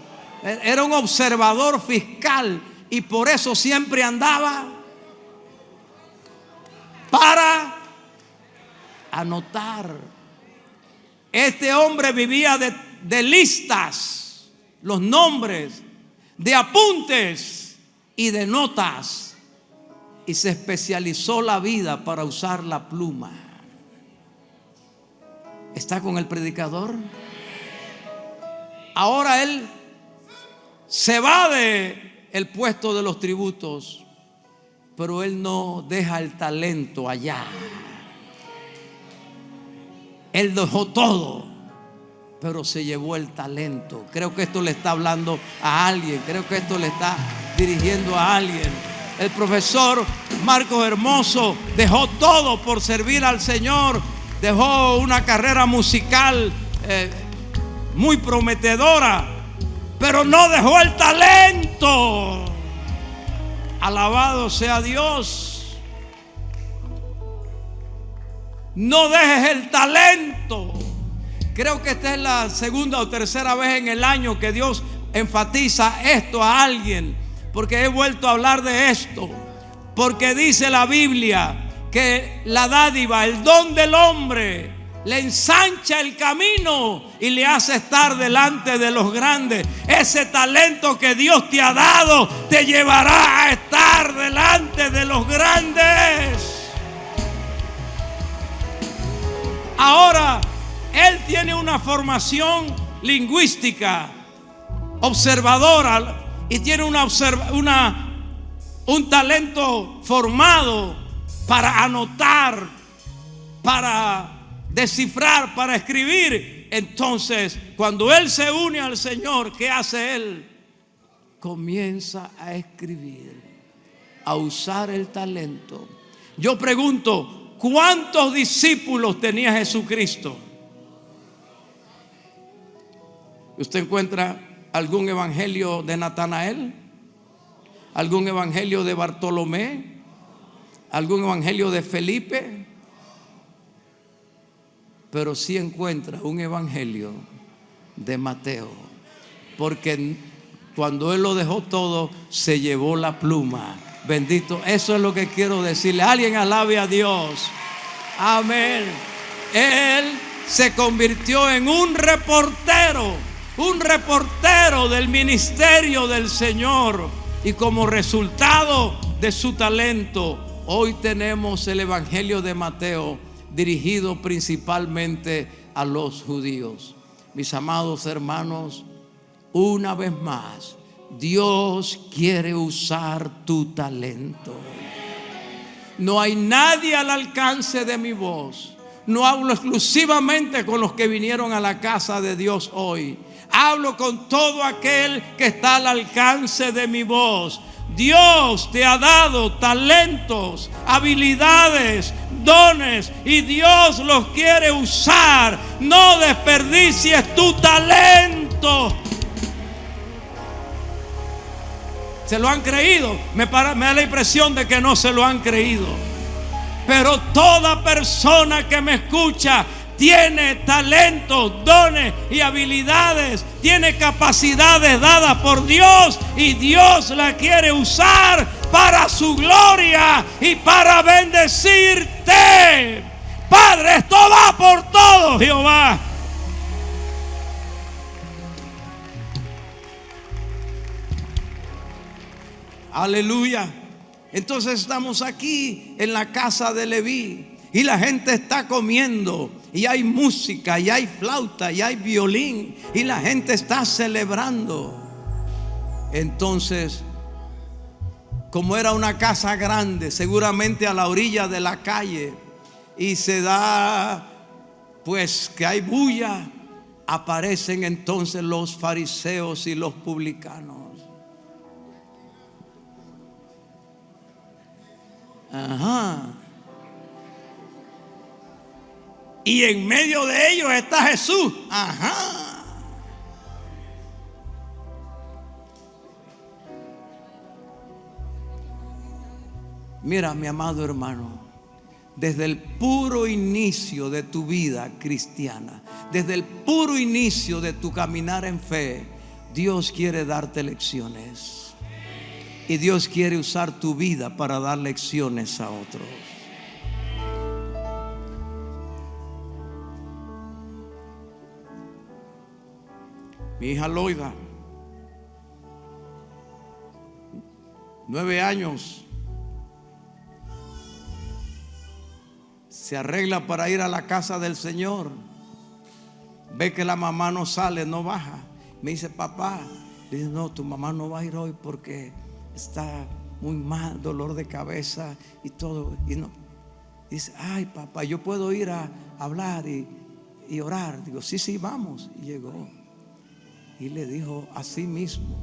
Era un observador fiscal y por eso siempre andaba para anotar. Este hombre vivía de listas, los nombres, de apuntes y de notas, y se especializó la vida para usar la pluma. ¿Está con el predicador? Ahora él se va del puesto de los tributos, pero él no deja el talento allá. Él dejó todo, pero se llevó el talento. Creo que esto le está hablando a alguien. Creo que esto le está dirigiendo a alguien. El profesor Marcos Hermoso dejó todo por servir al Señor. Dejó una carrera musical muy prometedora, pero no dejó el talento. Alabado sea Dios. No dejes el talento. Creo que esta es la segunda o tercera vez en el año que Dios enfatiza esto a alguien, porque he vuelto a hablar de esto. Porque dice la Biblia que la dádiva, el don del hombre, le ensancha el camino y le hace estar delante de los grandes. Ese talento que Dios te ha dado te llevará a estar delante de los grandes. Ahora, él tiene una formación lingüística, observadora, y tiene un talento formado para anotar, para descifrar, para escribir. Entonces, cuando él se une al Señor, ¿qué hace él? Comienza a escribir, a usar el talento. Yo pregunto, ¿cuántos discípulos tenía Jesucristo? ¿Usted encuentra algún evangelio de Natanael? ¿Algún evangelio de Bartolomé? ¿Algún evangelio de Felipe? Pero sí encuentra un evangelio de Mateo, porque cuando él lo dejó todo, se llevó la pluma. Bendito, eso es lo que quiero decirle. Alguien alabe a Dios. Amén. Él se convirtió en un reportero del ministerio del Señor, y como resultado de su talento, hoy tenemos el evangelio de Mateo, dirigido principalmente a los judíos. Mis amados hermanos, una vez más, Dios quiere usar tu talento. No hay nadie al alcance de mi voz. No hablo exclusivamente con los que vinieron a la casa de Dios hoy. Hablo con todo aquel que está al alcance de mi voz. Dios te ha dado talentos, habilidades, dones, y Dios los quiere usar. No desperdicies tu talento. ¿Se lo han creído? Me da la impresión de que no se lo han creído. Pero toda persona que me escucha tiene talentos, dones y habilidades, tiene capacidades dadas por Dios, y Dios la quiere usar para su gloria y para bendecirte. Padre, esto va por todo, Jehová. Aleluya. Entonces estamos aquí en la casa de Leví, y la gente está comiendo, y hay música, y hay flauta, y hay violín, y la gente está celebrando. Entonces, como era una casa grande, seguramente a la orilla de la calle, y se da pues que hay bulla, aparecen entonces los fariseos y los publicanos. Ajá. Y en medio de ellos está Jesús. Ajá. Mira, mi amado hermano, desde el puro inicio de tu vida cristiana, desde el puro inicio de tu caminar en fe, Dios quiere darte lecciones. Y Dios quiere usar tu vida para dar lecciones a otros. Mi hija Loida, 9 años, se arregla para ir a la casa del Señor. Ve que la mamá no sale, no baja. Me dice, papá, le dice, no, tu mamá no va a ir hoy porque está muy mal, dolor de cabeza y todo. Y no, dice, ay papá, yo puedo ir a hablar y orar. Digo, sí, vamos. Y llegó y le dijo así mismo,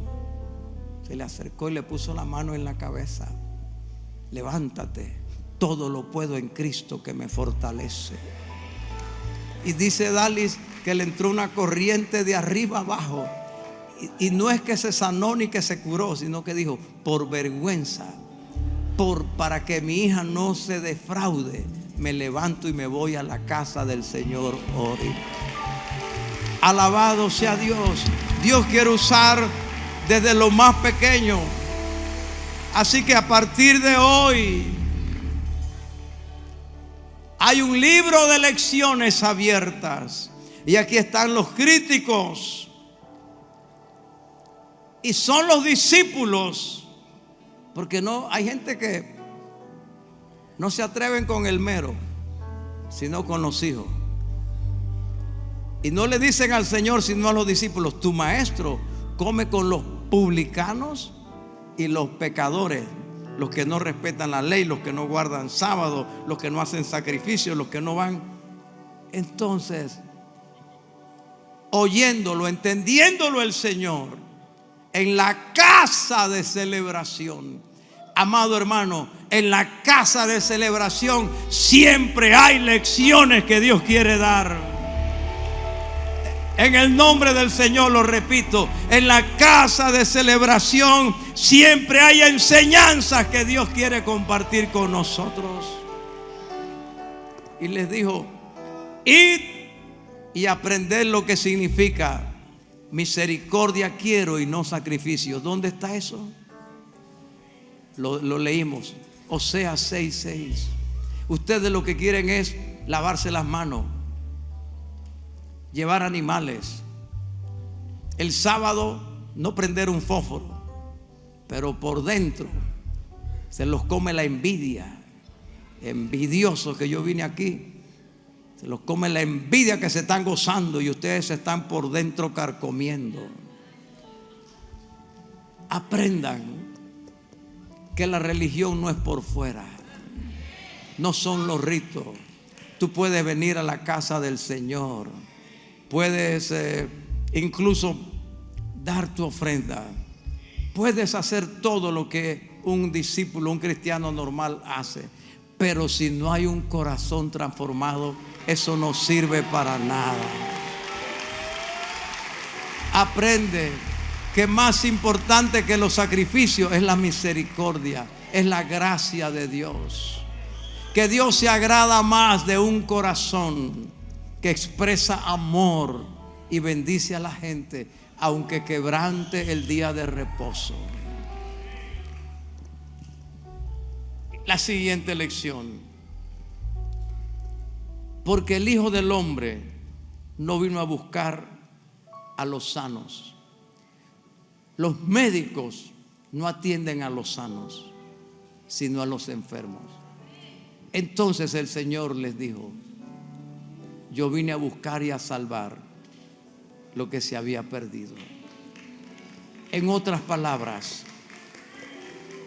se le acercó y le puso la mano en la cabeza: levántate, todo lo puedo en Cristo que me fortalece. Y dice Dalis que le entró una corriente de arriba abajo, y no es que se sanó ni que se curó, sino que dijo, por vergüenza, para que mi hija no se defraude, me levanto y me voy a la casa del Señor hoy. Alabado sea Dios. Dios quiere usar desde lo más pequeño. Así que a partir de hoy hay un libro de lecciones abiertas. Y aquí están los críticos. Y son los discípulos. Porque no hay gente que no se atreven con el mero, sino con los hijos. Y no le dicen al Señor, sino a los discípulos: tu maestro come con los publicanos y los pecadores, los que no respetan la ley, los que no guardan sábado, los que no hacen sacrificios, los que no van. Entonces, oyéndolo, entendiéndolo el Señor, en la casa de celebración, amado hermano, en la casa de celebración siempre hay lecciones que Dios quiere dar. En el nombre del Señor lo repito, en la casa de celebración siempre hay enseñanzas que Dios quiere compartir con nosotros. Y les dijo: id y aprended lo que significa misericordia quiero y no sacrificio. ¿Dónde está eso? Lo leímos, Oseas 6:6. Ustedes lo que quieren es lavarse las manos, llevar animales, el sábado no prender un fósforo, pero por dentro se los come la envidia. Envidiosos que yo vine aquí, se los come la envidia que se están gozando y ustedes se están por dentro carcomiendo. Aprendan que la religión no es por fuera, no son los ritos. Tú puedes venir a la casa del Señor, puedes incluso dar tu ofrenda, puedes hacer todo lo que un discípulo, un cristiano normal hace, pero si no hay un corazón transformado, eso no sirve para nada. Aprende que más importante que los sacrificios es la misericordia, es la gracia de Dios. Que Dios se agrada más de un corazón que expresa amor y bendice a la gente, aunque quebrante el día de reposo. La siguiente lección: porque el Hijo del Hombre no vino a buscar a los sanos. Los médicos no atienden a los sanos, sino a los enfermos. Entonces el Señor les dijo: yo vine a buscar y a salvar lo que se había perdido. En otras palabras,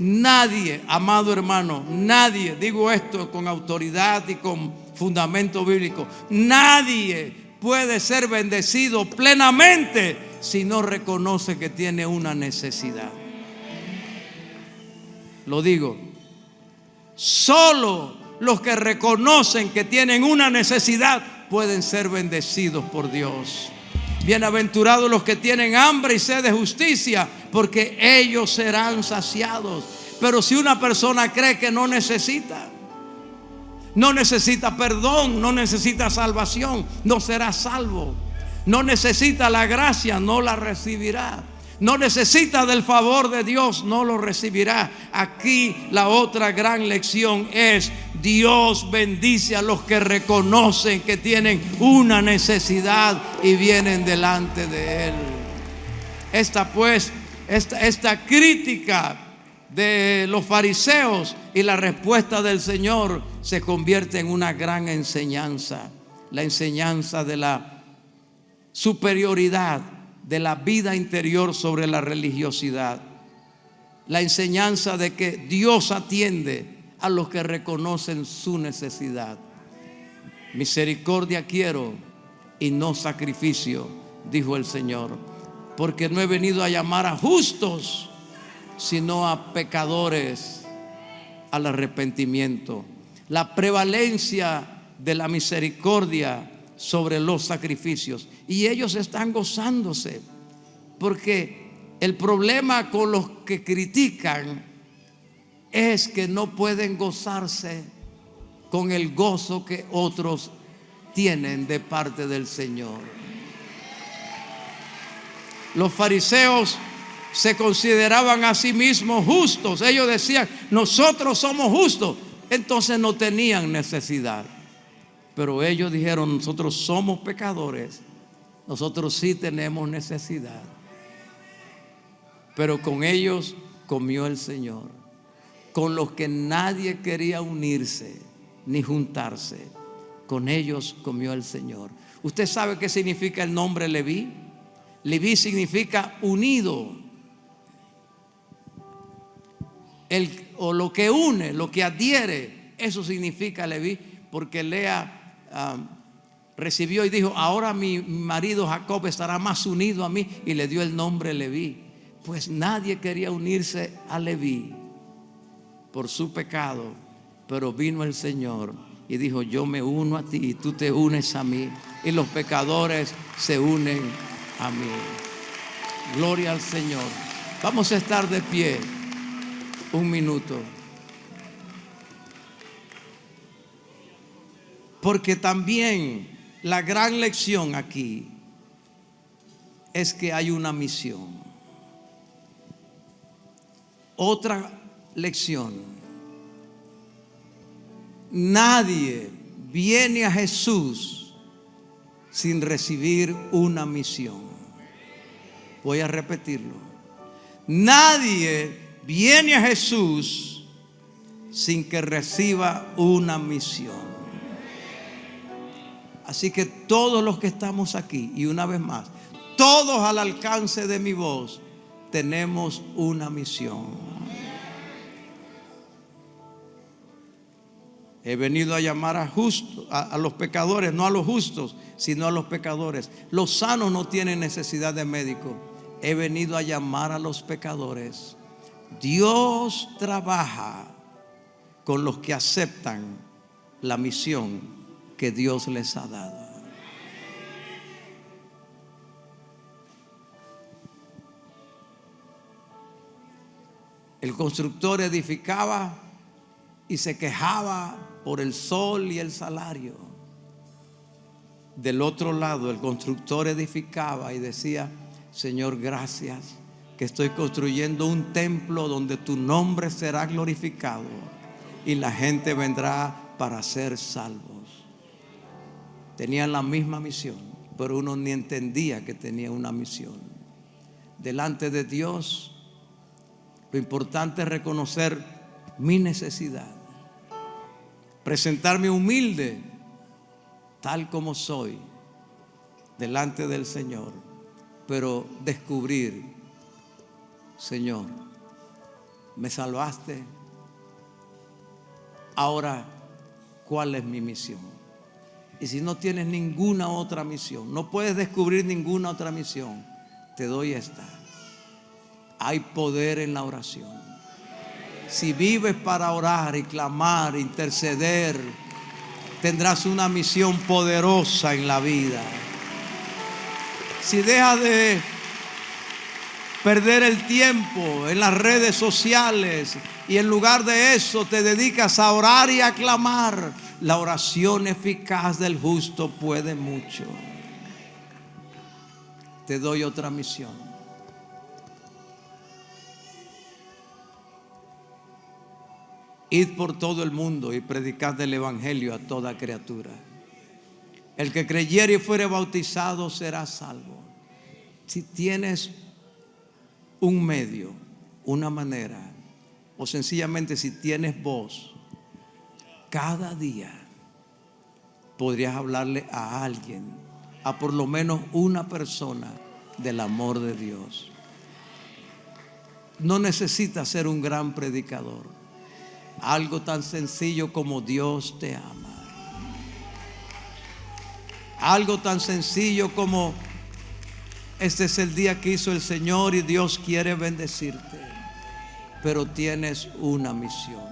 nadie, amado hermano, nadie, digo esto con autoridad y con fundamento bíblico, nadie puede ser bendecido plenamente si no reconoce que tiene una necesidad. Lo digo, solo los que reconocen que tienen una necesidad pueden ser bendecidos por Dios. Bienaventurados los que tienen hambre y sed de justicia, porque ellos serán saciados. Pero si una persona cree que no necesita perdón, no necesita salvación, no será salvo. No necesita la gracia, no la recibirá. No necesita del favor de Dios, no lo recibirá. Aquí la otra gran lección es: Dios bendice a los que reconocen que tienen una necesidad y vienen delante de Él. esta crítica de los fariseos y la respuesta del Señor se convierte en una gran enseñanza. La enseñanza de la superioridad de la vida interior sobre la religiosidad. La enseñanza de que Dios atiende a los que reconocen su necesidad. Misericordia quiero y no sacrificio, dijo el Señor, porque no he venido a llamar a justos, sino a pecadores al arrepentimiento. La prevalencia de la misericordia sobre los sacrificios, y ellos están gozándose, porque el problema con los que critican es que no pueden gozarse con el gozo que otros tienen de parte del Señor. Los fariseos se consideraban a sí mismos justos. Ellos decían, nosotros somos justos. Entonces no tenían necesidad. Pero ellos dijeron, nosotros somos pecadores. Nosotros sí tenemos necesidad. Pero con ellos comió el Señor. Con los que nadie quería unirse ni juntarse, con ellos comió el Señor. ¿Usted sabe qué significa el nombre Leví? Leví significa unido. O lo que une, lo que adhiere, eso significa Leví, porque Lea recibió y dijo, ahora mi marido Jacob estará más unido a mí, y le dio el nombre Leví. Pues nadie quería unirse a Leví por su pecado, pero vino el Señor y dijo, yo me uno a ti y tú te unes a mí, y los pecadores se unen a mí. Gloria al Señor. Vamos a estar de pie un minuto, porque también la gran lección aquí es que hay una misión. Otra lección: nadie viene a Jesús sin recibir una misión. Voy a repetirlo. Nadie viene a Jesús sin que reciba una misión. Así que todos los que estamos aquí, y una vez más, todos al alcance de mi voz, tenemos una misión. He venido a llamar a los pecadores, no a los justos, sino a los pecadores. Los sanos no tienen necesidad de médico. He venido a llamar a los pecadores. Dios trabaja con los que aceptan la misión que Dios les ha dado. El constructor edificaba y se quejaba por el sol y el salario. Del otro lado, el constructor edificaba y decía, Señor, gracias, que estoy construyendo un templo donde tu nombre será glorificado y la gente vendrá para ser salvos. Tenían la misma misión, pero uno ni entendía que tenía una misión. Delante de Dios, lo importante es reconocer mi necesidad, presentarme humilde, tal como soy, delante del Señor, pero descubrir, Señor, me salvaste, ahora, ¿cuál es mi misión? Y si no tienes ninguna otra misión, no puedes descubrir ninguna otra misión, te doy esta. Hay poder en la oración. Si vives para orar y clamar, interceder, tendrás una misión poderosa en la vida. Si dejas de perder el tiempo en las redes sociales y en lugar de eso te dedicas a orar y a clamar, la oración eficaz del justo puede mucho. Te doy otra misión. Id por todo el mundo y predicad el evangelio a toda criatura. El que creyere y fuere bautizado será salvo. Si tienes un medio, una manera, o sencillamente si tienes voz, cada día podrías hablarle a alguien, a por lo menos una persona, del amor de Dios. No necesitas ser un gran predicador. Algo tan sencillo como Dios te ama. Algo tan sencillo como este es el día que hizo el Señor y Dios quiere bendecirte. Pero tienes una misión.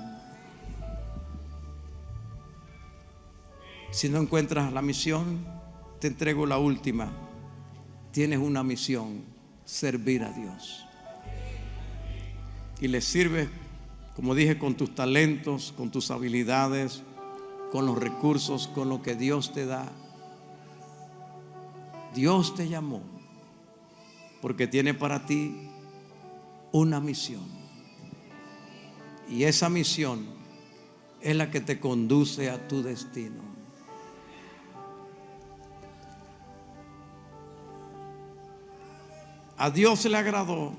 Si no encuentras la misión, te entrego la última. Tienes una misión: servir a Dios. Y le sirves, como dije, con tus talentos, con tus habilidades, con los recursos, con lo que Dios te da. Dios te llamó porque tiene para ti una misión. Y esa misión es la que te conduce a tu destino. A Dios se le agradó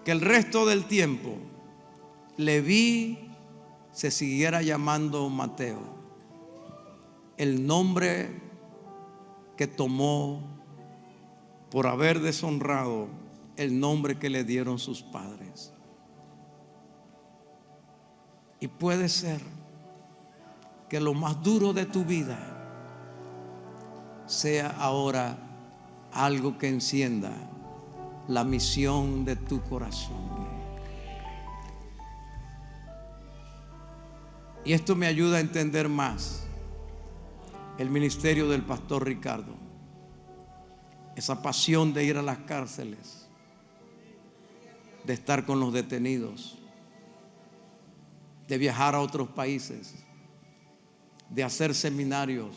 que el resto del tiempo Leví se siguiera llamando Mateo, el nombre que tomó por haber deshonrado el nombre que le dieron sus padres. Y puede ser que lo más duro de tu vida sea ahora algo que encienda la misión de tu corazón. Y esto me ayuda a entender más el ministerio del pastor Ricardo. Esa pasión de ir a las cárceles, de estar con los detenidos, de viajar a otros países, de hacer seminarios,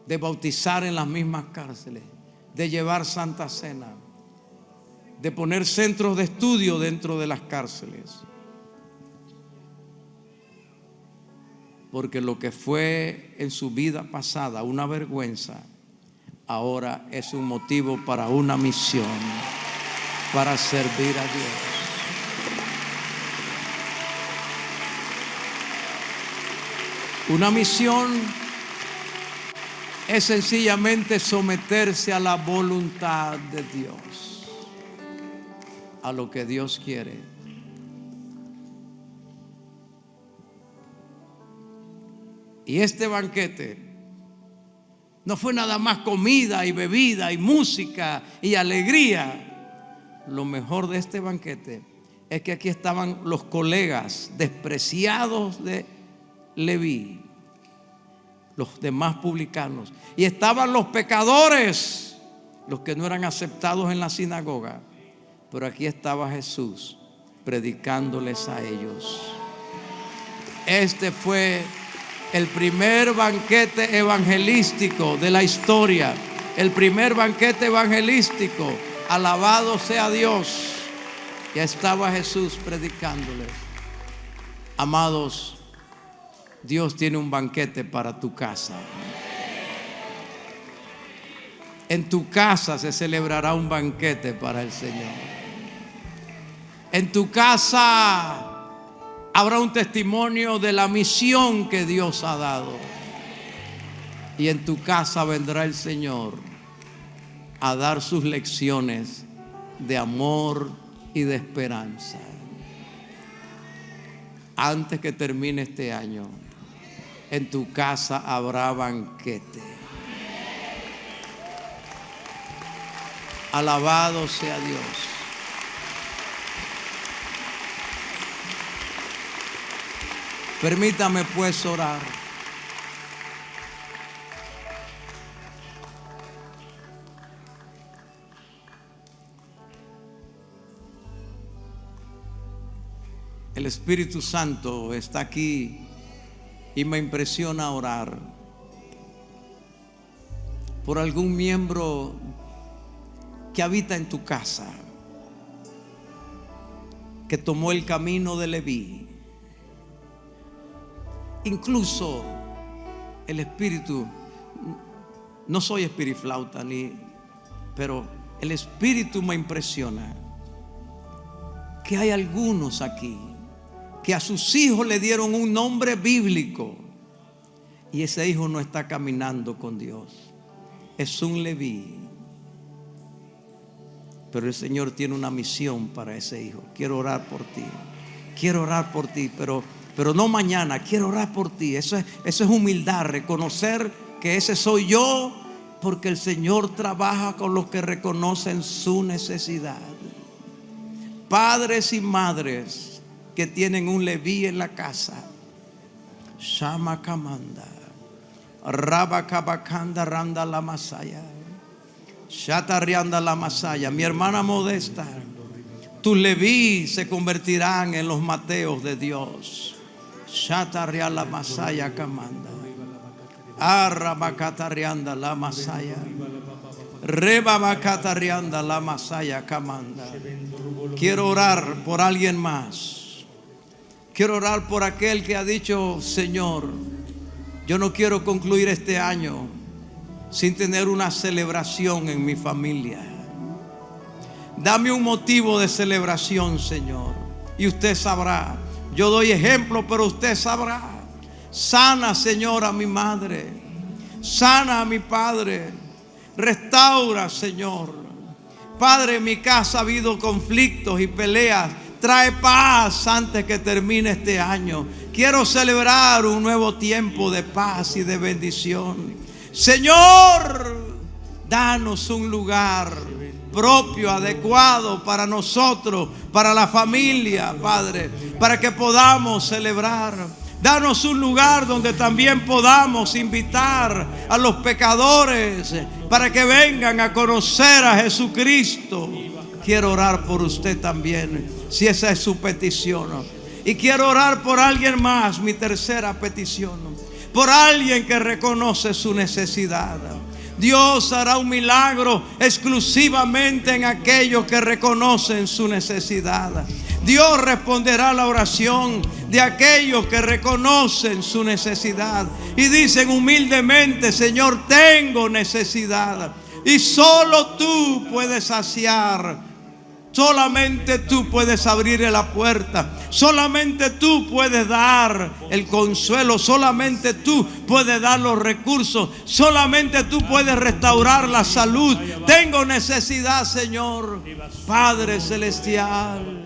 de bautizar en las mismas cárceles, de llevar Santa Cena, de poner centros de estudio dentro de las cárceles. Porque lo que fue en su vida pasada una vergüenza, ahora es un motivo para una misión, para servir a Dios. Una misión es sencillamente someterse a la voluntad de Dios, a lo que Dios quiere. Y este banquete no fue nada más comida y bebida y música y alegría. Lo mejor de este banquete es que aquí estaban los colegas despreciados de Leví, los demás publicanos, y estaban los pecadores, los que no eran aceptados en la sinagoga. Pero aquí estaba Jesús predicándoles a ellos. Este fue el primer banquete evangelístico de la historia. El primer banquete evangelístico. Alabado sea Dios. Ya estaba Jesús predicándoles. Amados, Dios tiene un banquete para tu casa. En tu casa se celebrará un banquete para el Señor. En tu casa habrá un testimonio de la misión que Dios ha dado. Y en tu casa vendrá el Señor a dar sus lecciones de amor y de esperanza. Antes que termine este año, en tu casa habrá banquete. Alabado sea Dios. Permítame pues orar. El Espíritu Santo está aquí y me impresiona orar por algún miembro que habita en tu casa, que tomó el camino de Leví. Incluso el Espíritu, no soy espiriflauta pero El Espíritu me impresiona que hay algunos aquí que a sus hijos le dieron un nombre bíblico y ese hijo no está caminando con Dios. Es un Leví. Pero el Señor tiene una misión para ese hijo. Quiero orar por ti. Quiero orar por ti, pero no mañana. Quiero orar por ti. Eso es humildad, reconocer que ese soy yo, porque el Señor trabaja con los que reconocen su necesidad. Padres y madres que tienen un Leví en la casa. Shama Kamanda, Rabba Kabakanda Randa la Masaya, Shatarianda la Masaya. Mi hermana Modesta, tus Leví se convertirán en los Mateos de Dios. Shataria la Masaya Kamanda, Arrabakatarianda la Masaya, Rebabakatarianda la Masaya Kamanda. Quiero orar por alguien más. Quiero orar por aquel que ha dicho: Señor, yo no quiero concluir este año sin tener una celebración en mi familia. Dame un motivo de celebración, Señor, y usted sabrá. Yo doy ejemplo, pero usted sabrá. Sana, Señor, a mi madre. Sana a mi padre. Restaura, Señor. Padre, en mi casa ha habido conflictos y peleas. Trae paz antes que termine este año. Quiero celebrar un nuevo tiempo de paz y de bendición. Señor, danos un lugar propio, adecuado para nosotros, para la familia, Padre, para que podamos celebrar. Danos un lugar donde también podamos invitar a los pecadores para que vengan a conocer a Jesucristo. Quiero orar por usted también, si esa es su petición. Y quiero orar por alguien más, mi tercera petición, por alguien que reconoce su necesidad. Dios hará un milagro exclusivamente en aquellos que reconocen su necesidad. Dios responderá a la oración de aquellos que reconocen su necesidad y dicen humildemente: Señor, tengo necesidad. Y solo tú puedes saciar. Solamente tú puedes abrirle la puerta. Solamente tú puedes dar el consuelo. Solamente tú puedes dar los recursos. Solamente tú puedes restaurar la salud. Tengo necesidad, Señor. Padre celestial,